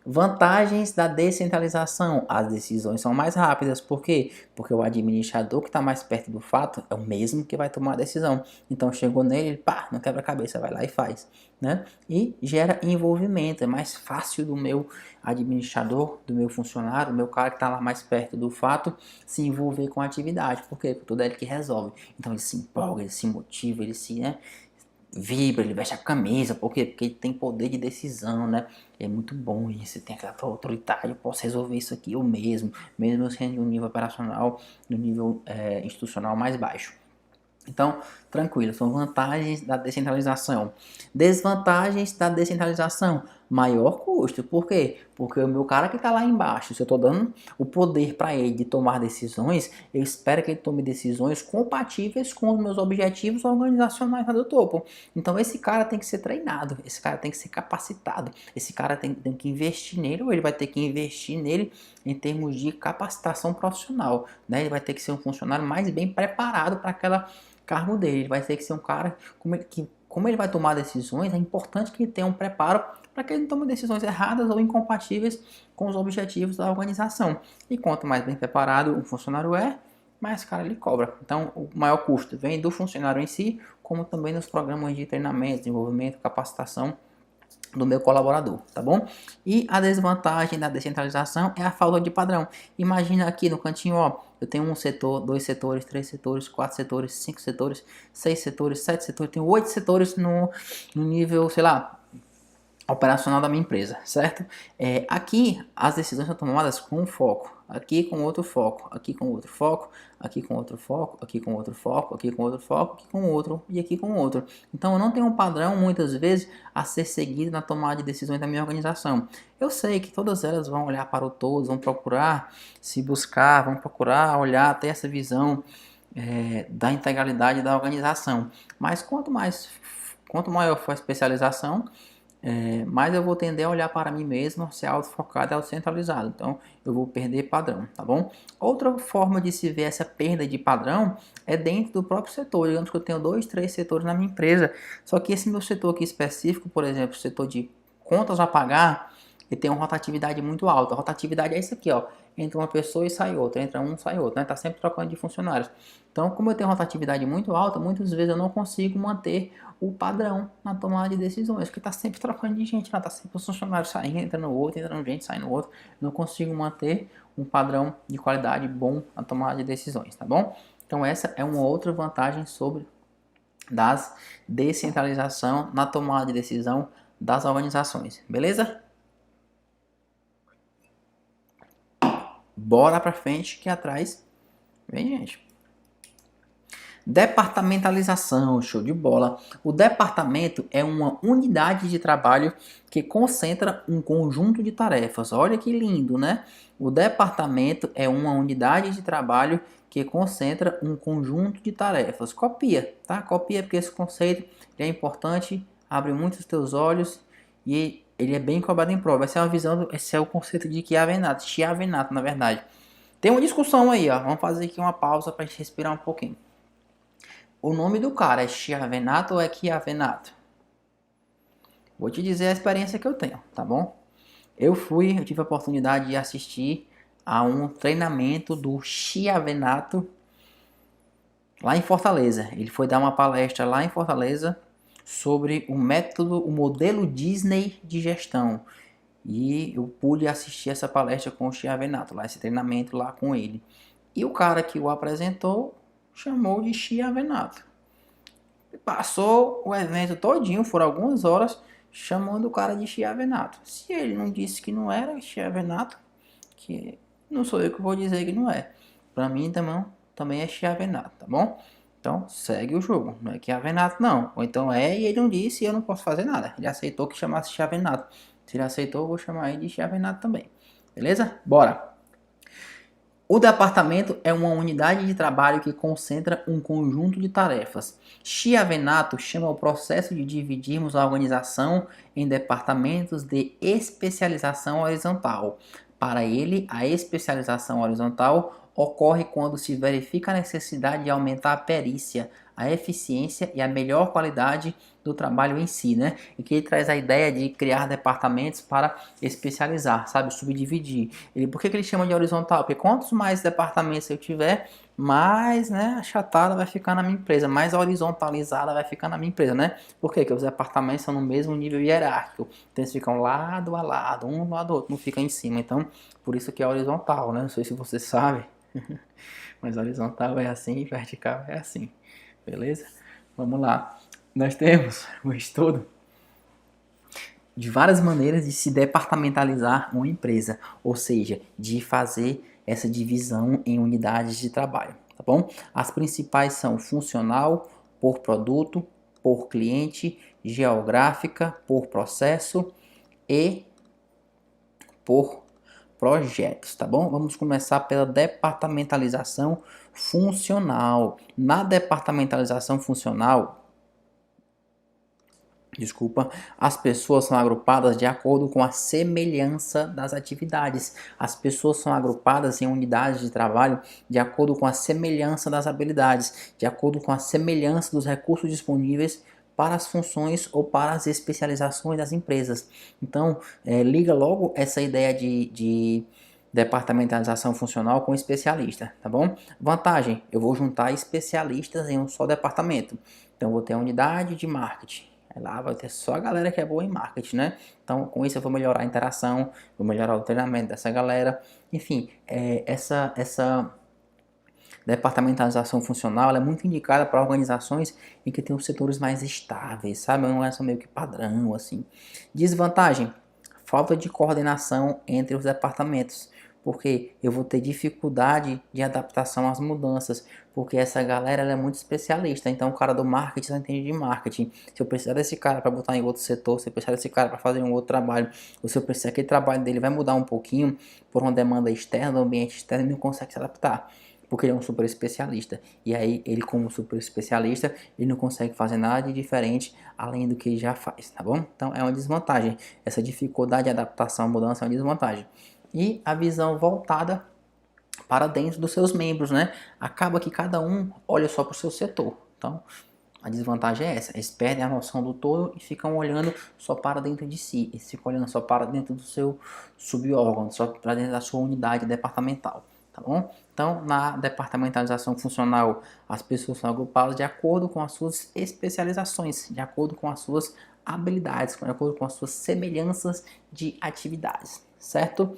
Vantagens da descentralização. As decisões são mais rápidas. Por quê? Porque o administrador que está mais perto do fato é o mesmo que vai tomar a decisão. Então chegou nele, ele pá, não quebra-cabeça, vai lá e faz. Né? E gera envolvimento. É mais fácil do meu administrador, do meu funcionário, do meu cara que está lá mais perto do fato, se envolver com a atividade. Por quê? Porque tudo é ele que resolve. Então ele se empolga, ele se motiva, ele se... Né? Vibra, ele veste a camisa, por quê? Porque ele tem poder de decisão, né? É muito bom isso, tem aquela autoridade, eu posso resolver isso aqui eu mesmo, mesmo sendo de um nível operacional, no nível institucional mais baixo. Então, tranquilo, são vantagens da descentralização. Desvantagens da descentralização, maior custo. Por quê? Porque o meu cara que está lá embaixo, se eu estou dando o poder para ele de tomar decisões, eu espero que ele tome decisões compatíveis com os meus objetivos organizacionais lá do topo. Então, esse cara tem que ser treinado, esse cara tem que ser capacitado, esse cara tem que investir nele, ou ele vai ter que investir nele em termos de capacitação profissional, né? Ele vai ter que ser um funcionário mais bem preparado para aquela cargo dele. Ele vai ter que ser um cara como ele vai tomar decisões, é importante que ele tenha um preparo para que ele não tome decisões erradas ou incompatíveis com os objetivos da organização. E quanto mais bem preparado o funcionário é, mais caro ele cobra. Então, o maior custo vem do funcionário em si, como também nos programas de treinamento, desenvolvimento, capacitação do meu colaborador, tá bom? E a desvantagem da descentralização é a falta de padrão. Imagina aqui no cantinho, ó, eu tenho um setor, 2 setores, 3 setores, 4 setores, 5 setores, 6 setores, 7 setores, tenho 8 setores no nível, sei lá, operacional da minha empresa, certo? Aqui as decisões são tomadas com um foco, aqui com outro foco, aqui com outro foco, aqui com outro foco, aqui com outro foco, aqui com outro foco, aqui com outro e aqui com outro. Então eu não tenho um padrão muitas vezes a ser seguido na tomada de decisões da minha organização. Eu sei que todas elas vão olhar para o todo, vão procurar se buscar, vão procurar olhar, ter essa visão da integralidade da organização. Mas quanto maior for a especialização, mas eu vou tender a olhar para mim mesmo, ser autofocado e autocentralizado. Então, eu vou perder padrão, tá bom? Outra forma de se ver essa perda de padrão é dentro do próprio setor. Digamos que eu tenho 2, 3 setores na minha empresa. Só que esse meu setor aqui específico, por exemplo, o setor de contas a pagar, ele tem uma rotatividade muito alta. A rotatividade é isso aqui, ó. Entra uma pessoa e sai outra, entra um, sai outro, né? Tá sempre trocando de funcionários. Então, como eu tenho rotatividade muito alta, muitas vezes eu não consigo manter o padrão na tomada de decisões, porque tá sempre trocando de gente, tá sempre os funcionários saindo, entrando outro, entrando gente, saindo outro. Não consigo manter um padrão de qualidade bom na tomada de decisões, tá bom? Então, essa é uma outra vantagem sobre das descentralização na tomada de decisão das organizações, beleza? Bora pra frente que atrás vem gente. Departamentalização, show de bola. O departamento é uma unidade de trabalho que concentra um conjunto de tarefas. Olha que lindo, né? O departamento é uma unidade de trabalho que concentra um conjunto de tarefas. Copia, tá? Copia porque esse conceito é importante, abre muito os teus olhos e ele é bem cobrado em prova. Essa é uma visão, esse é o conceito de Chiavenato, na verdade. Tem uma discussão aí, ó. Vamos fazer aqui uma pausa para a gente respirar um pouquinho. O nome do cara é Chiavenato ou é Chiavenato? Vou te dizer a experiência que eu tenho, tá bom? Eu tive a oportunidade de assistir a um treinamento do Chiavenato lá em Fortaleza. Ele foi dar uma palestra lá em Fortaleza sobre o método, o modelo Disney de gestão. E eu pude assistir essa palestra com o Chiavenato, lá esse treinamento lá com ele. E o cara que o apresentou chamou de Chiavenato. Passou o evento todinho, foram algumas horas, chamando o cara de Chiavenato. Se ele não disse que não era Chiavenato, que não sou eu que vou dizer que não é. Pra mim também é Chiavenato, tá bom? Então segue o jogo, não é Chiavenato não. Ou então é e ele não disse e eu não posso fazer nada. Ele aceitou que chamasse Chiavenato. Se ele aceitou, eu vou chamar ele de Chiavenato também. Beleza? Bora! O departamento é uma unidade de trabalho que concentra um conjunto de tarefas. Chiavenato chama o processo de dividirmos a organização em departamentos de especialização horizontal. Para ele, a especialização horizontal ocorre quando se verifica a necessidade de aumentar a perícia, a eficiência e a melhor qualidade do trabalho em si, né? E que ele traz a ideia de criar departamentos para especializar, sabe? Subdividir. Por que ele chama de horizontal? Porque quantos mais departamentos eu tiver, mais, né, achatada vai ficar na minha empresa, mais horizontalizada vai ficar na minha empresa, né? Por quê? Porque os departamentos são no mesmo nível hierárquico. Então eles ficam lado a lado, um do lado do outro, não fica em cima. Então, por isso que é horizontal, né? Não sei se você sabe, mas horizontal é assim, vertical é assim. Beleza? Vamos lá. Nós temos um estudo de várias maneiras de se departamentalizar uma empresa, ou seja, de fazer essa divisão em unidades de trabalho, tá bom? As principais são funcional, por produto, por cliente, geográfica, por processo e por projetos, tá bom? Vamos começar pela departamentalização funcional. Na departamentalização funcional, as pessoas são agrupadas de acordo com a semelhança das atividades. As pessoas são agrupadas em unidades de trabalho de acordo com a semelhança das habilidades, de acordo com a semelhança dos recursos disponíveis para as funções ou para as especializações das empresas. Então, liga logo essa ideia de departamentalização funcional com especialista, tá bom? Vantagem, eu vou juntar especialistas em um só departamento. Então, eu vou ter a unidade de marketing. Lá vai ter só a galera que é boa em marketing, né? Então, com isso eu vou melhorar a interação, vou melhorar o treinamento dessa galera. Enfim, essa departamentalização funcional é muito indicada para organizações em que tem os setores mais estáveis, sabe? Não é só meio que padrão, assim. Desvantagem, falta de coordenação entre os departamentos, porque eu vou ter dificuldade de adaptação às mudanças, porque essa galera ela é muito especialista, então o cara do marketing só entende de marketing. Se eu precisar desse cara para botar em outro setor, se eu precisar desse cara para fazer um outro trabalho, ou se eu precisar que aquele trabalho dele vai mudar um pouquinho por uma demanda externa, do ambiente externo, ele não consegue se adaptar, porque ele é um super especialista. E aí ele, como super especialista, ele não consegue fazer nada de diferente além do que ele já faz, tá bom? Então é uma desvantagem. Essa dificuldade de adaptação à mudança é uma desvantagem. E a visão voltada para dentro dos seus membros, né? Acaba que cada um olha só para o seu setor. Então, a desvantagem é essa. Eles perdem a noção do todo e ficam olhando só para dentro de si. Eles ficam olhando só para dentro do seu subórgão, só para dentro da sua unidade departamental. Tá bom? Então, na departamentalização funcional, as pessoas são agrupadas de acordo com as suas especializações, de acordo com as suas habilidades, de acordo com as suas semelhanças de atividades, certo?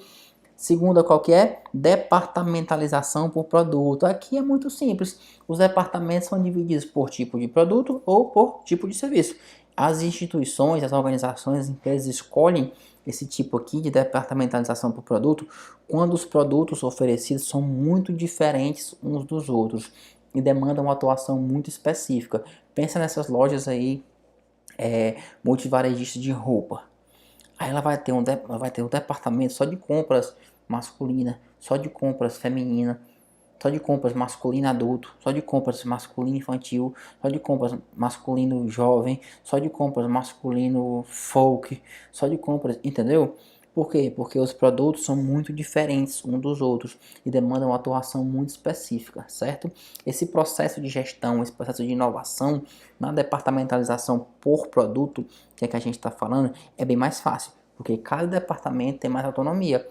Segunda, qual que é? Departamentalização por produto. Aqui é muito simples. Os departamentos são divididos por tipo de produto ou por tipo de serviço. As instituições, as organizações, as empresas escolhem esse tipo aqui de departamentalização por produto quando os produtos oferecidos são muito diferentes uns dos outros e demandam uma atuação muito específica. Pensa nessas lojas aí, multivarejistas de roupa. Aí ela vai ter um departamento só de compras masculina, só de compras feminina, só de compras masculino adulto, só de compras masculino infantil, só de compras masculino jovem, só de compras masculino folk, só de compras, entendeu? Por quê? Porque os produtos são muito diferentes uns dos outros e demandam uma atuação muito específica, certo? Esse processo de gestão, esse processo de inovação na departamentalização por produto, que é que a gente está falando, é bem mais fácil, porque cada departamento tem mais autonomia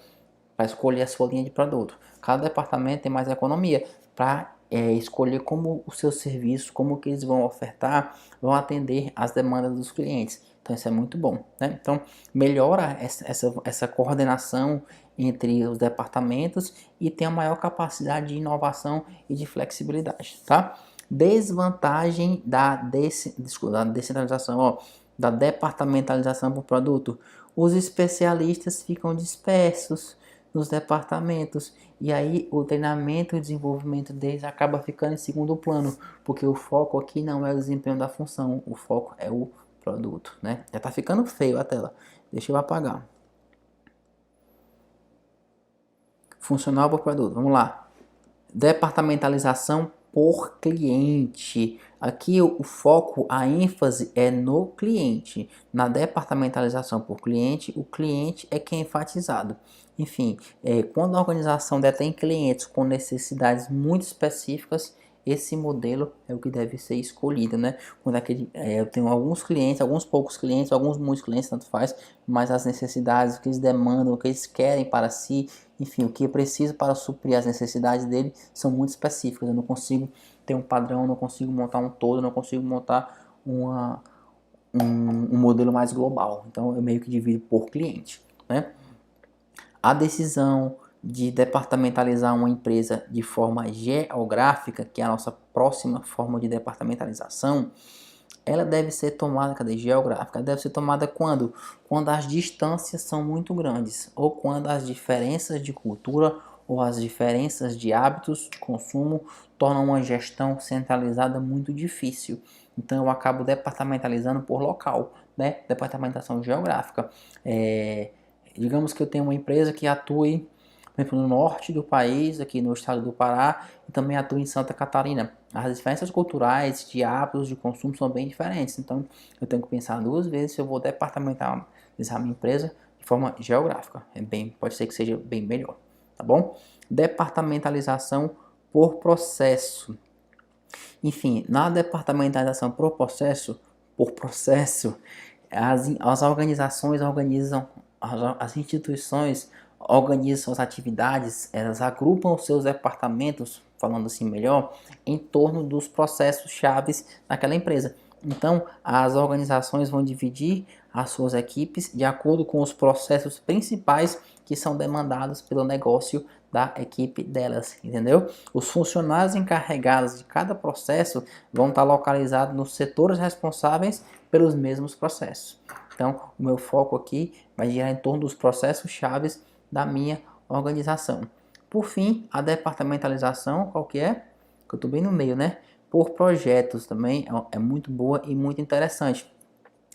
para escolher a sua linha de produto. Cada departamento tem mais economia para escolher como o seu serviço, como que eles vão ofertar, vão atender às demandas dos clientes. Então isso é muito bom, né? Então melhora essa coordenação entre os departamentos e tem a maior capacidade de inovação e de flexibilidade, tá? Desvantagem da descentralização, ó, da departamentalização por produto. Os especialistas ficam dispersos nos departamentos e aí o treinamento e o desenvolvimento deles acaba ficando em segundo plano, porque o foco aqui não é o desempenho da função, o foco é o produto, né? Já tá ficando feio a tela, deixa eu apagar. Funcional por produto, vamos lá. Departamentalização por cliente. Aqui o foco, a ênfase é no cliente. Na departamentalização por cliente, o cliente é quem é enfatizado. Enfim, quando a organização detém clientes com necessidades muito específicas, esse modelo é o que deve ser escolhido, né? Quando eu tenho alguns clientes, alguns poucos clientes, alguns muitos clientes, tanto faz, mas as necessidades, o que eles demandam, o que eles querem para si, enfim, o que é preciso para suprir as necessidades dele são muito específicas. Eu não consigo ter um padrão, não consigo montar um todo, não consigo montar um modelo mais global. Então eu meio que divido por cliente, né? A decisão de departamentalizar uma empresa de forma geográfica, que é a nossa próxima forma de departamentalização, ela deve ser tomada, geográfica, deve ser tomada quando? Quando as distâncias são muito grandes, ou quando as diferenças de cultura ou as diferenças de hábitos de consumo tornam uma gestão centralizada muito difícil. Então eu acabo departamentalizando por local, né? Departamentação geográfica. Digamos que eu tenho uma empresa que atue, por exemplo, no norte do país, aqui no estado do Pará, e também atua em Santa Catarina. As diferenças culturais, de hábitos de consumo são bem diferentes. Então eu tenho que pensar duas vezes se eu vou departamentalizar a minha empresa de forma geográfica. Pode ser que seja bem melhor, tá bom? Departamentalização por processo. Enfim, na departamentalização por processo, as organizações organizam, as instituições organizam suas atividades, elas agrupam os seus departamentos, falando assim melhor, em torno dos processos chaves daquela empresa. Então, as organizações vão dividir as suas equipes de acordo com os processos principais que são demandados pelo negócio da equipe delas, entendeu? Os funcionários encarregados de cada processo vão estar localizados nos setores responsáveis pelos mesmos processos. Então, o meu foco aqui vai girar em torno dos processos chaves da minha organização. Por fim, a departamentalização, qual que é? Que eu estou bem no meio, né? Por projetos também é muito boa e muito interessante.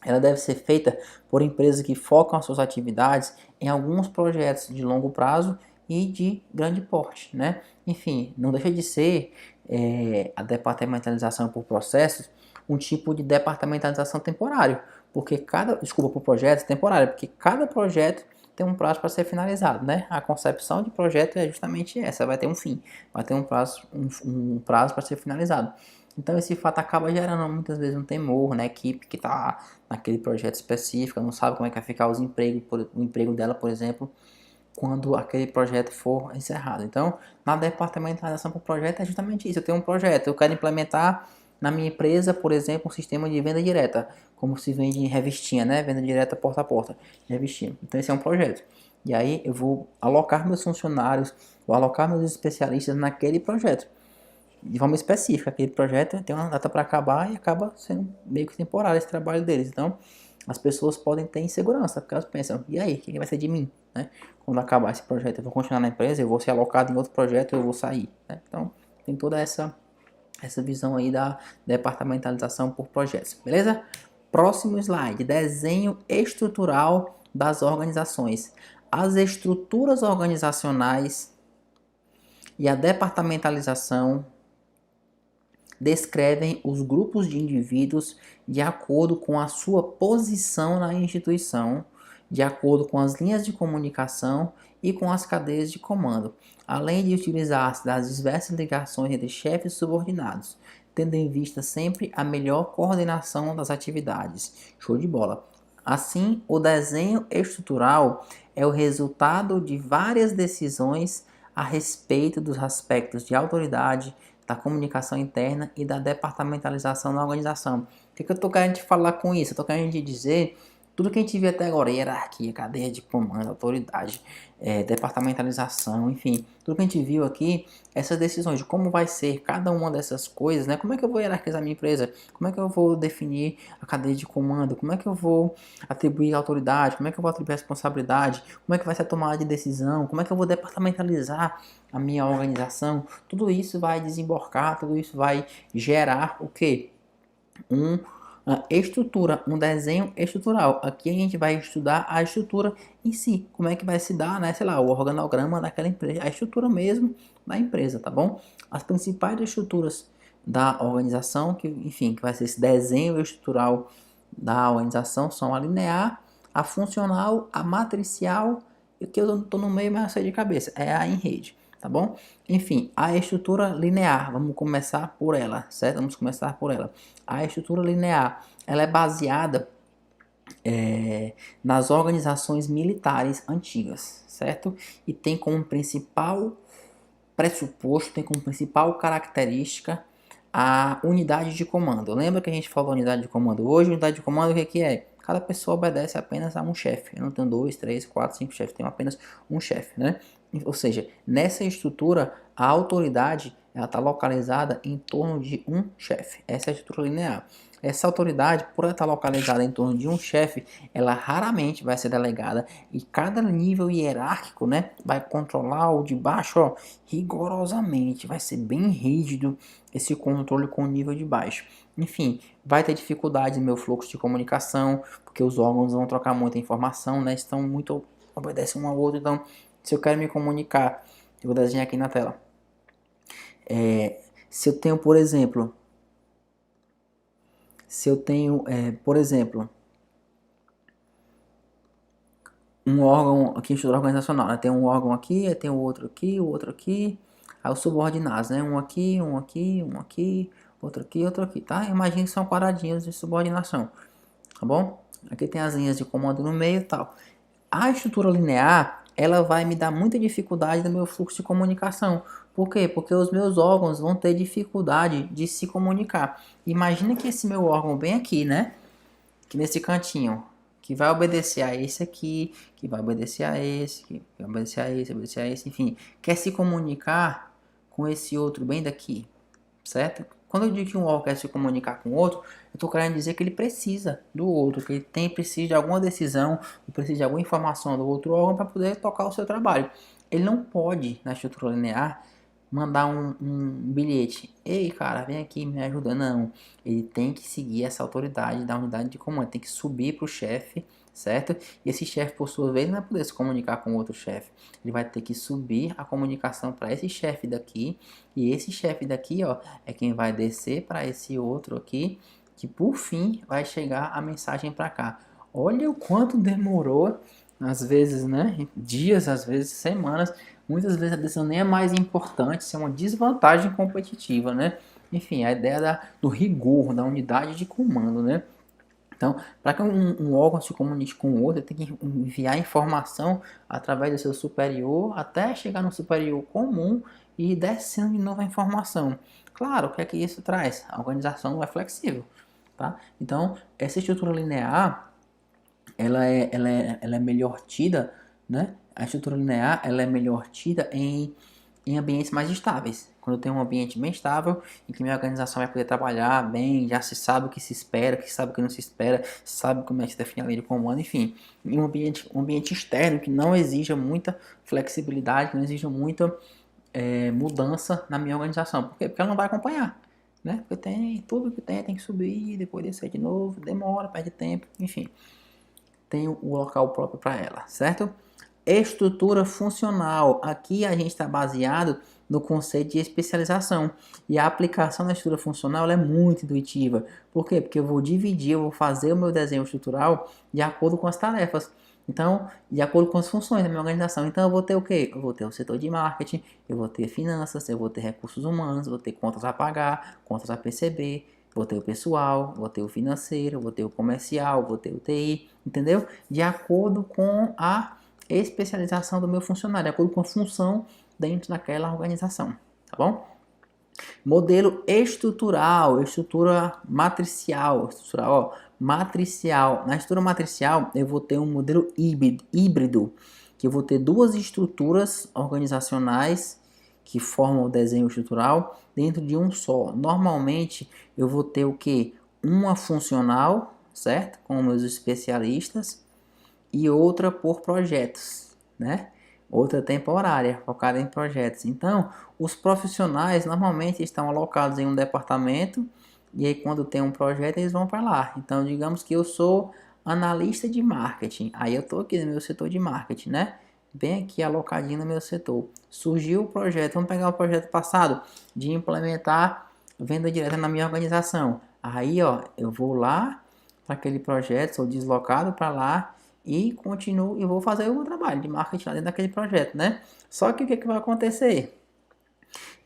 Ela deve ser feita por empresas que focam as suas atividades em alguns projetos de longo prazo e de grande porte, né? Enfim, não deixa de ser a departamentalização por processos um tipo de departamentalização temporário, porque por projetos temporário, porque cada projeto tem um prazo para ser finalizado, né? A concepção de projeto é justamente essa, vai ter um fim, vai ter um prazo para ser finalizado. Então esse fato acaba gerando muitas vezes um temor na equipe que está naquele projeto específico, não sabe como é que vai ficar o emprego dela, por exemplo, quando aquele projeto for encerrado. Então, na departamentalização por projeto é justamente isso. Eu tenho um projeto, eu quero implementar na minha empresa, por exemplo, um sistema de venda direta, como se vende em revistinha, né? Venda direta porta a porta, revistinha. Então esse é um projeto. E aí eu vou alocar meus funcionários, vou alocar meus especialistas naquele projeto de forma específica. Aquele projeto tem uma data para acabar e acaba sendo meio que temporário esse trabalho deles. Então, as pessoas podem ter insegurança, porque elas pensam, e aí, o que vai ser de mim? Né? Quando acabar esse projeto, eu vou continuar na empresa, eu vou ser alocado em outro projeto, eu vou sair. Né? Então, tem toda essa visão aí da departamentalização por projetos, beleza? Próximo slide, desenho estrutural das organizações. As estruturas organizacionais e a departamentalização descrevem os grupos de indivíduos de acordo com a sua posição na instituição, de acordo com as linhas de comunicação e com as cadeias de comando, além de utilizar-se das diversas ligações entre chefes e subordinados, tendo em vista sempre a melhor coordenação das atividades. Show de bola! Assim, o desenho estrutural é o resultado de várias decisões a respeito dos aspectos de autoridade, da comunicação interna e da departamentalização da organização. O que eu estou querendo falar com isso? Eu estou querendo dizer tudo que a gente viu até agora, hierarquia, cadeia de comando, autoridade, departamentalização, enfim, tudo que a gente viu aqui, essas decisões de como vai ser cada uma dessas coisas, né? Como é que eu vou hierarquizar a minha empresa? Como é que eu vou definir a cadeia de comando? Como é que eu vou atribuir autoridade? Como é que eu vou atribuir responsabilidade? Como é que vai ser a tomada de decisão? Como é que eu vou departamentalizar a minha organização? Tudo isso vai desembocar, tudo isso vai gerar o quê? Uma estrutura, um desenho estrutural. Aqui a gente vai estudar a estrutura em si, como é que vai se dar, né, sei lá, o organograma daquela empresa, a estrutura mesmo da empresa, tá bom? As principais estruturas da organização, que, enfim, que vai ser esse desenho estrutural da organização são a linear, a funcional, a matricial, e o que eu estou no meio, mas eu sei de cabeça, é a em rede. Tá bom? Enfim, a estrutura linear, vamos começar por ela, certo? Vamos começar por ela. A estrutura linear, ela é baseada nas organizações militares antigas, certo? E tem como principal pressuposto, tem como principal característica a unidade de comando. Lembra que a gente falou unidade de comando? Hoje, unidade de comando, o que é? Cada pessoa obedece apenas a um chefe. Eu não tenho 2, 3, 4, 5 chefes, tenho apenas um chefe, né? Ou seja, nessa estrutura, a autoridade está localizada em torno de um chefe. Essa é a estrutura linear. essa autoridade, por ela estar localizada em torno de um chefe, ela raramente vai ser delegada e cada nível hierárquico, né, vai controlar o de baixo, ó, rigorosamente, vai ser bem rígido esse controle com o nível de baixo. Enfim, vai ter dificuldade no meu fluxo de comunicação, porque os órgãos vão trocar muita informação, né, estão muito obedecem um ao outro, então se eu quero me comunicar, eu vou desenhar aqui na tela. Se eu tenho, por exemplo, por exemplo, um órgão aqui, estrutura organizacional, né? Tem um órgão aqui, aí tem o outro aqui, aí os subordinados, né? Um aqui, um aqui, um aqui, outro aqui, tá? Imagine que são quadradinhos de subordinação, tá bom? Aqui tem as linhas de comando no meio e tal. A estrutura linear, ela vai me dar muita dificuldade no meu fluxo de comunicação. Por quê? Porque os meus órgãos vão ter dificuldade de se comunicar. Imagina que esse meu órgão bem aqui, né? Que nesse cantinho, que vai obedecer a esse aqui, que vai obedecer a esse, que vai obedecer a esse, enfim, quer se comunicar com esse outro bem daqui, certo? Quando eu digo que um órgão quer se comunicar com o outro, eu estou querendo dizer que ele precisa do outro, que ele precisa de alguma decisão, ou precisa de alguma informação do outro órgão para poder tocar o seu trabalho. Ele não pode, na estrutura linear, mandar um bilhete. Ei, cara, vem aqui, me ajuda. Não, ele tem que seguir essa autoridade da unidade de comando, tem que subir para o chefe, certo? E esse chefe, por sua vez, não vai poder se comunicar com outro chefe. Ele vai ter que subir a comunicação para esse chefe daqui, e esse chefe daqui, ó, é quem vai descer para esse outro aqui, que por fim vai chegar a mensagem para cá. Olha o quanto demorou, às vezes, né? Dias, às vezes semanas. Muitas vezes a decisão nem é mais importante, isso é uma desvantagem competitiva, né? Enfim, a ideia do rigor, da unidade de comando, né? Então, para que um órgão se comunique com o outro, tem que enviar informação através do seu superior até chegar no superior comum e descendo de novo a informação. Claro, o que é que isso traz? A organização não é flexível, tá? Então, essa estrutura linear, ela é melhor tida, né? A estrutura linear, ela é melhor tida em ambientes mais estáveis. Quando eu tenho um ambiente bem estável, em que minha organização vai poder trabalhar bem, já se sabe o que se espera, o que sabe o que não se espera, sabe como é que se define a linha de comando, enfim. Em um ambiente externo que não exija muita flexibilidade, que não exija muita mudança na minha organização. Por quê? Porque ela não vai acompanhar. Né? Porque tudo que tem que subir, depois descer de novo, demora, perde tempo, enfim. Tem o local próprio para ela, certo? Estrutura funcional. Aqui a gente está baseado no conceito de especialização. E a aplicação da estrutura funcional é muito intuitiva. Por quê? Porque eu vou dividir, eu vou fazer o meu desenho estrutural de acordo com as tarefas. Então, de acordo com as funções da minha organização. Então, eu vou ter o quê? Eu vou ter o setor de marketing, eu vou ter finanças, eu vou ter recursos humanos, vou ter contas a pagar, contas a perceber, vou ter o pessoal, vou ter o financeiro, vou ter o comercial, vou ter o TI, entendeu? De acordo com a especialização do meu funcionário, de acordo com a função dentro daquela organização, tá bom? Modelo estrutural, estrutura matricial, matricial. Na estrutura matricial, eu vou ter um modelo híbrido, que eu vou ter duas estruturas organizacionais que formam o desenho estrutural dentro de um só. Normalmente, eu vou ter o que? Uma funcional, certo? Com meus especialistas, e outra por projetos, né? Outra temporária, focada em projetos. Então, os profissionais normalmente estão alocados em um departamento e aí quando tem um projeto eles vão para lá. Então, digamos que eu sou analista de marketing. Aí eu estou aqui no meu setor de marketing, né? Bem aqui alocadinho no meu setor. Surgiu o projeto, vamos pegar o projeto passado de implementar venda direta na minha organização. Aí, ó, eu vou lá para aquele projeto, sou deslocado para lá e continuo e vou fazer o meu trabalho de marketing lá dentro daquele projeto, né? Só que o que vai acontecer?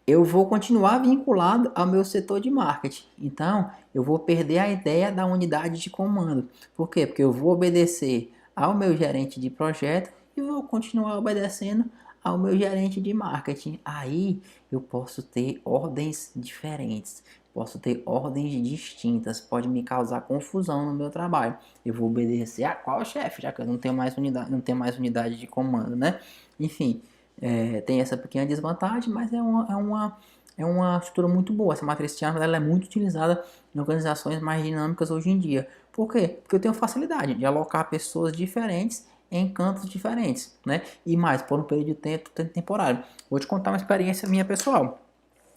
Eu vou continuar vinculado ao meu setor de marketing. Então, eu vou perder a ideia da unidade de comando. Por quê? Porque eu vou obedecer ao meu gerente de projeto e vou continuar obedecendo ao meu gerente de marketing. Aí eu posso ter ordens diferentes, posso ter ordens distintas, pode me causar confusão no meu trabalho. Eu vou obedecer a qual chefe, já que eu não tenho mais unidade de comando, né? Enfim, tem essa pequena desvantagem, mas é uma estrutura muito boa. Essa matriz Chandler, ela é muito utilizada em organizações mais dinâmicas hoje em dia. Por quê? Porque eu tenho facilidade de alocar pessoas diferentes em cantos diferentes, né? E mais, por um período de tempo temporário. Vou te contar uma experiência minha pessoal.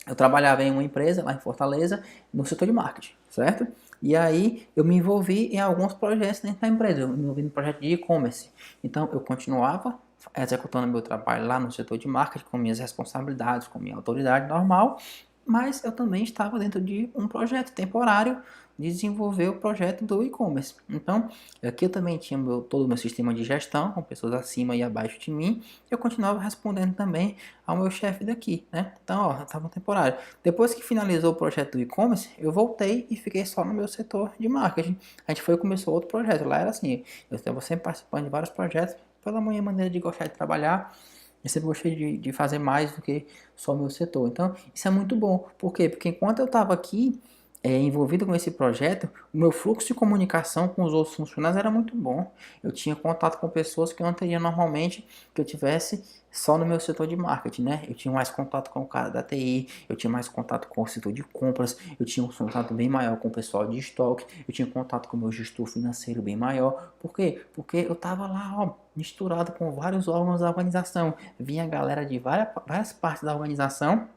Eu trabalhava em uma empresa lá em Fortaleza, no setor de marketing, certo? E aí eu me envolvi em alguns projetos dentro da empresa. Eu me envolvi no projeto de e-commerce. Então eu continuava executando meu trabalho lá no setor de marketing, com minhas responsabilidades, com minha autoridade normal, mas eu também estava dentro de um projeto temporário de desenvolver o projeto do e-commerce. Então, aqui eu também tinha todo o meu sistema de gestão, com pessoas acima e abaixo de mim, eu continuava respondendo também ao meu chefe daqui, né? Então, ó, estava temporário. Depois que finalizou o projeto do e-commerce, eu voltei e fiquei só no meu setor de marketing. A gente foi e começou outro projeto. Lá era assim, eu estava sempre participando de vários projetos, pela minha maneira de gostar de trabalhar, eu sempre gostei de fazer mais do que só o meu setor. Então, isso é muito bom. Por quê? Porque enquanto eu estava aqui, envolvido com esse projeto, o meu fluxo de comunicação com os outros funcionários era muito bom. Eu tinha contato com pessoas que eu não teria normalmente que eu tivesse só no meu setor de marketing, né? Eu tinha mais contato com o cara da TI, eu tinha mais contato com o setor de compras, eu tinha um contato bem maior com o pessoal de estoque, eu tinha contato com o meu gestor financeiro bem maior. Por quê? Porque eu tava lá, ó, misturado com vários órgãos da organização. Vinha a galera de várias partes da organização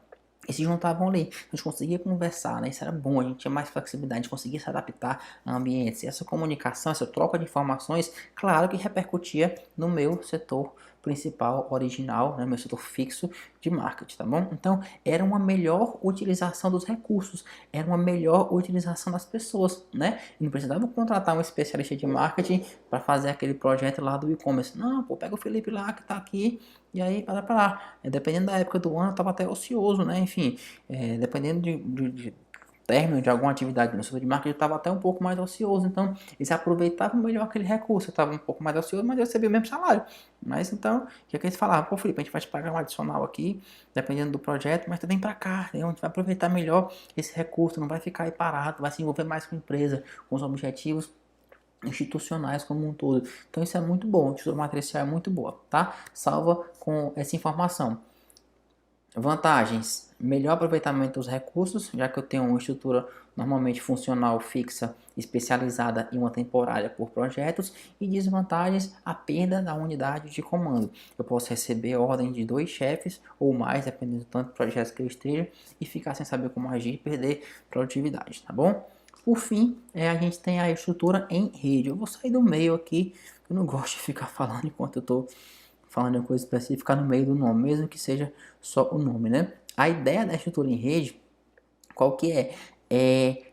e se juntavam ali. A gente conseguia conversar, né? Isso era bom, a gente tinha mais flexibilidade, a gente conseguia se adaptar a ambientes. E essa comunicação, essa troca de informações, claro que repercutia no meu setor principal, original, né? Meu setor fixo de marketing, tá bom? Então, era uma melhor utilização dos recursos, era uma melhor utilização das pessoas, né? E não precisava contratar um especialista de marketing para fazer aquele projeto lá do e-commerce. Não, pô, pega o Felipe lá que tá aqui e aí, para lá. Dependendo da época do ano, eu estava até ocioso, né? Enfim, dependendo de término de alguma atividade no setor de marketing, eu estava até um pouco mais ocioso. Então, eles aproveitavam melhor aquele recurso. Eu estava um pouco mais ocioso, mas eu recebia o mesmo salário. Mas então, o que é que eles falavam? Pô, Felipe, a gente vai te pagar um adicional aqui, dependendo do projeto, mas tu vem para cá, né? A gente vai aproveitar melhor esse recurso, não vai ficar aí parado, vai se envolver mais com a empresa, com os objetivos institucionais como um todo. Então isso é muito bom, a estrutura matricial é muito boa, tá? Salva com essa informação. Vantagens: melhor aproveitamento dos recursos, já que eu tenho uma estrutura normalmente funcional fixa, especializada e uma temporária por projetos. E desvantagens: a perda da unidade de comando. Eu posso receber ordem de 2 chefes ou mais, dependendo do tanto de projetos que eu esteja, e ficar sem saber como agir e perder produtividade, tá bom? Por fim, a gente tem a estrutura em rede. Eu vou sair do meio aqui, eu não gosto de ficar falando enquanto eu estou falando em coisa específica no meio do nome, mesmo que seja só o nome, né? A ideia da estrutura em rede, qual que é? É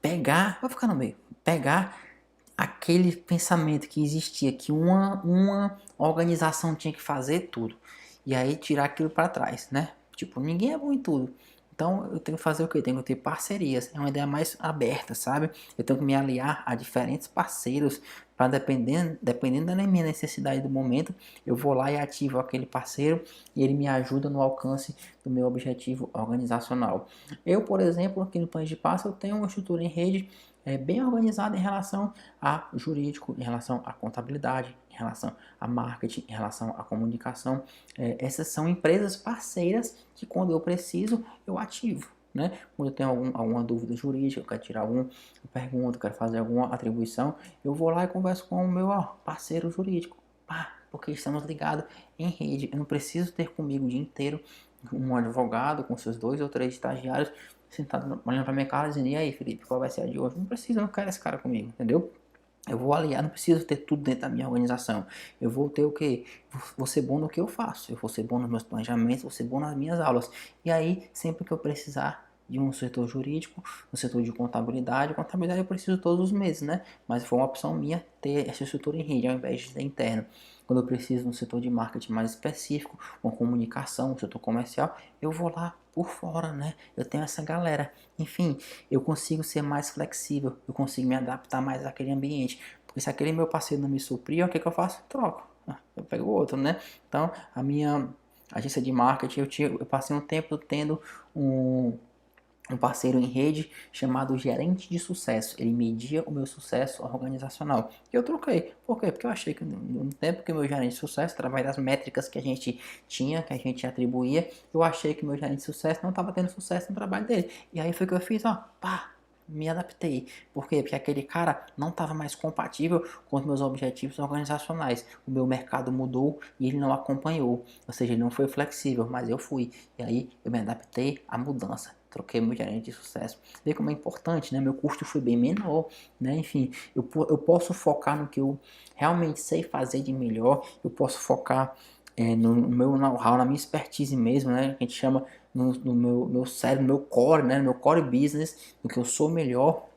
pegar, vai ficar no meio, pegar aquele pensamento que existia, que uma organização tinha que fazer tudo, e aí tirar aquilo para trás, né? Tipo, ninguém é bom em tudo. Então eu tenho que fazer o quê? Eu tenho que ter parcerias. É uma ideia mais aberta, sabe? Eu tenho que me aliar a diferentes parceiros para dependendo da minha necessidade do momento, eu vou lá e ativo aquele parceiro e ele me ajuda no alcance do meu objetivo organizacional. Eu, por exemplo, aqui no Plano de Passo, eu tenho uma estrutura em rede bem organizada em relação a jurídico, em relação à contabilidade, em relação a marketing, em relação à comunicação. Essas são empresas parceiras que quando eu preciso, eu ativo. Né? Quando eu tenho alguma dúvida jurídica, eu quero tirar alguma pergunta, quero fazer alguma atribuição, eu vou lá e converso com o meu parceiro jurídico. Porque estamos ligados em rede. Eu não preciso ter comigo o dia inteiro um advogado com seus 2 ou 3 estagiários sentado olhando pra minha cara dizendo: e aí, Felipe, qual vai ser a de hoje? Não precisa, eu não quero esse cara comigo, entendeu? Eu vou aliar, não preciso ter tudo dentro da minha organização. Eu vou ter o quê? Vou ser bom no que eu faço. Eu vou ser bom nos meus planejamentos, vou ser bom nas minhas aulas. E aí, sempre que eu precisar de um setor jurídico, um setor de contabilidade eu preciso todos os meses, né? Mas foi uma opção minha ter essa estrutura em rede ao invés de ser interno. Quando eu preciso de um setor de marketing mais específico, uma comunicação, um setor comercial, eu vou lá por fora, né? Eu tenho essa galera. Enfim, eu consigo ser mais flexível, eu consigo me adaptar mais àquele ambiente. Porque se aquele meu parceiro não me suprir, o que eu faço? Troco. Eu pego outro, né? Então, a minha agência de marketing, eu passei um tempo tendo um parceiro em rede chamado gerente de sucesso. Ele media o meu sucesso organizacional. E eu troquei. Por quê? Porque eu achei que no tempo que o meu gerente de sucesso, através das métricas que a gente tinha, que a gente atribuía, eu achei que o meu gerente de sucesso não estava tendo sucesso no trabalho dele. E aí foi o que eu fiz, ó, pá, me adaptei. Por quê? Porque aquele cara não estava mais compatível com os meus objetivos organizacionais. O meu mercado mudou e ele não acompanhou. Ou seja, ele não foi flexível, mas eu fui. E aí eu me adaptei à mudança. Troquei meu gerente de sucesso. Vê como é importante, né? Meu custo foi bem menor, né? Enfim, eu posso focar no que eu realmente sei fazer de melhor. Eu posso focar no meu know-how, na minha expertise mesmo, né? Que a gente chama no meu cérebro, no meu core, né? No meu core business, no que eu sou melhor.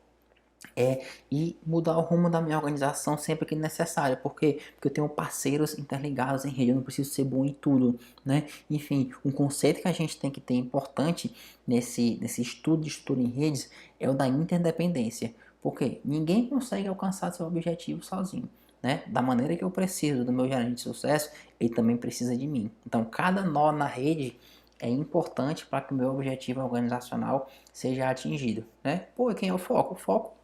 E mudar o rumo da minha organização sempre que necessário. Por quê? Porque eu tenho parceiros interligados em rede, eu não preciso ser bom em tudo, né? Enfim, um conceito que a gente tem que ter importante nesse estudo de estudo em redes é o da interdependência. Por quê? Ninguém consegue alcançar seu objetivo sozinho. Né? Da maneira que eu preciso do meu gerente de sucesso, ele também precisa de mim. Então, cada nó na rede é importante para que o meu objetivo organizacional seja atingido. Né? Pô, e quem é o foco? O foco,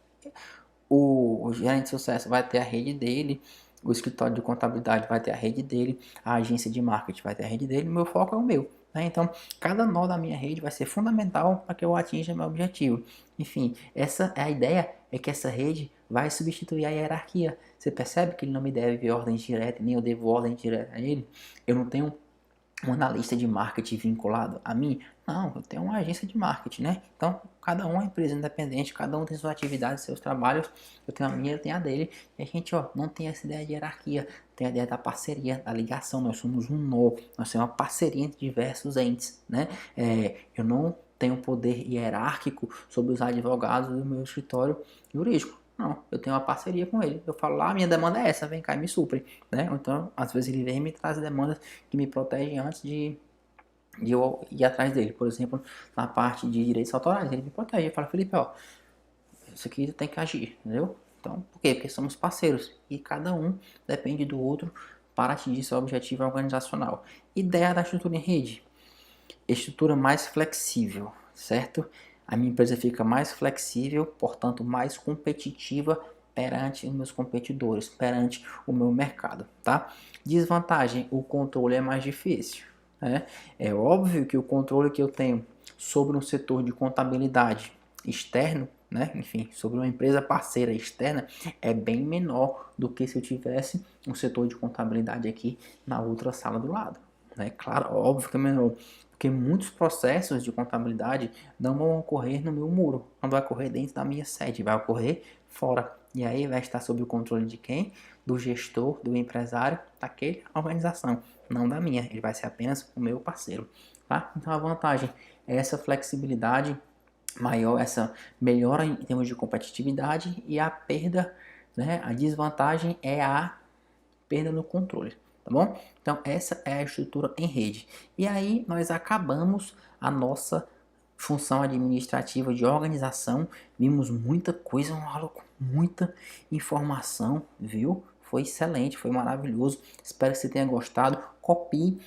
o gerente de sucesso vai ter a rede dele, o escritório de contabilidade vai ter a rede dele, a agência de marketing vai ter a rede dele, o meu foco é o meu. Né? Então, cada nó da minha rede vai ser fundamental para que eu atinja meu objetivo. Enfim, essa é a ideia, é que essa rede vai substituir a hierarquia. Você percebe que ele não me deve ordens diretas, nem eu devo ordem direta a ele? Eu não tenho um analista de marketing vinculado a mim? Não, eu tenho uma agência de marketing, né? Então, cada um é empresa independente, cada um tem suas atividades, seus trabalhos. Eu tenho a minha, ele tem a dele. E a gente, ó, não tem essa ideia de hierarquia, tem a ideia da parceria, da ligação. Nós somos um nó, nós temos uma parceria entre diversos entes, né? Eu não tenho poder hierárquico sobre os advogados do meu escritório jurídico. Não, eu tenho uma parceria com ele. Eu falo lá, minha demanda é essa, vem cá e me supre, né? Então, às vezes ele vem e me traz demandas que me protegem antes de eu ir atrás dele. Por exemplo, na parte de direitos autorais, ele me protege. Ele fala, Felipe, ó, isso aqui tu tem que agir, entendeu? Então, por quê? Porque somos parceiros e cada um depende do outro para atingir seu objetivo organizacional. Ideia da estrutura em rede: estrutura mais flexível, certo? A minha empresa fica mais flexível, portanto mais competitiva perante os meus competidores, perante o meu mercado, tá? Desvantagem: o controle é mais difícil, né? É óbvio que o controle que eu tenho sobre um setor de contabilidade externo, né? Enfim, sobre uma empresa parceira externa é bem menor do que se eu tivesse um setor de contabilidade aqui na outra sala do lado, né? Claro, óbvio que é menor, porque muitos processos de contabilidade não vão ocorrer no meu muro, não vai ocorrer dentro da minha sede, vai ocorrer fora. E aí vai estar sob o controle de quem? Do gestor, do empresário, daquela organização, não da minha. Ele vai ser apenas o meu parceiro, tá? Então a vantagem é essa flexibilidade maior, essa melhora em termos de competitividade, e a perda, né? A desvantagem é a perda no controle. Tá bom? Então essa é a estrutura em rede. E aí nós acabamos a nossa função administrativa de organização. Vimos muita coisa, muita informação, viu? Foi excelente, foi maravilhoso. Espero que você tenha gostado. Copie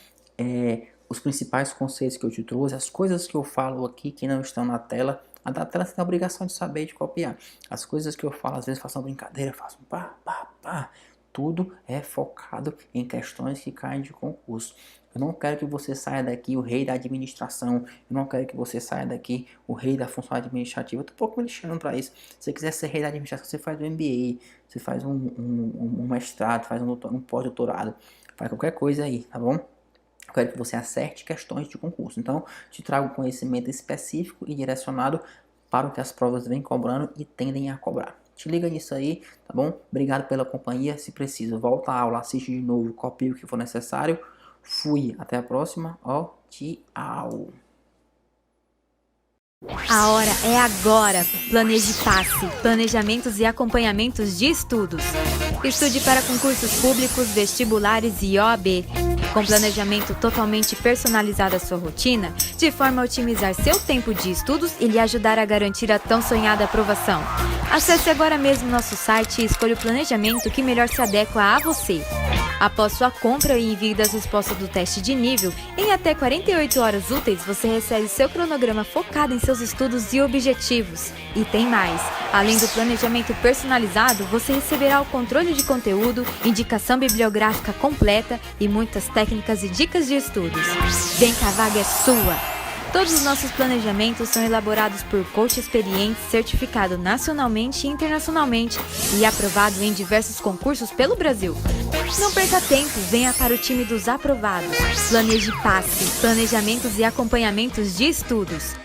os principais conceitos que eu te trouxe, as coisas que eu falo aqui que não estão na tela. A da tela você tem a obrigação de saber, de copiar. As coisas que eu falo, às vezes faço uma brincadeira, faço um pá, pá, pá. Tudo é focado em questões que caem de concurso. Eu não quero que você saia daqui o rei da administração. Eu não quero que você saia daqui o rei da função administrativa. Eu tô um pouco me lixando para isso. Se você quiser ser rei da administração, você faz um MBA, você faz um mestrado, faz um pós-doutorado, faz qualquer coisa aí, tá bom? Eu quero que você acerte questões de concurso. Então, te trago conhecimento específico e direcionado para o que as provas vêm cobrando e tendem a cobrar. Te liga nisso aí, tá bom? Obrigado pela companhia. Se preciso, volta à aula, assiste de novo, copia o que for necessário. Fui, até a próxima. Ó, tchau. A hora é agora. Planeje Passe, planejamentos e acompanhamentos de estudos. Estude para concursos públicos, vestibulares e OAB. Com planejamento totalmente personalizado à sua rotina, de forma a otimizar seu tempo de estudos e lhe ajudar a garantir a tão sonhada aprovação. Acesse agora mesmo nosso site e escolha o planejamento que melhor se adequa a você. Após sua compra e envio das respostas do teste de nível, em até 48 horas úteis você recebe seu cronograma focado em seus estudos e objetivos. E tem mais! Além do planejamento personalizado, você receberá o controle de conteúdo, indicação bibliográfica completa e muitas técnicas e dicas de estudos. Vem que a vaga é sua! Todos os nossos planejamentos são elaborados por coach experiente, certificado nacionalmente e internacionalmente e aprovado em diversos concursos pelo Brasil. Não perca tempo, venha para o time dos aprovados. Planeje Passe, planejamentos e acompanhamentos de estudos.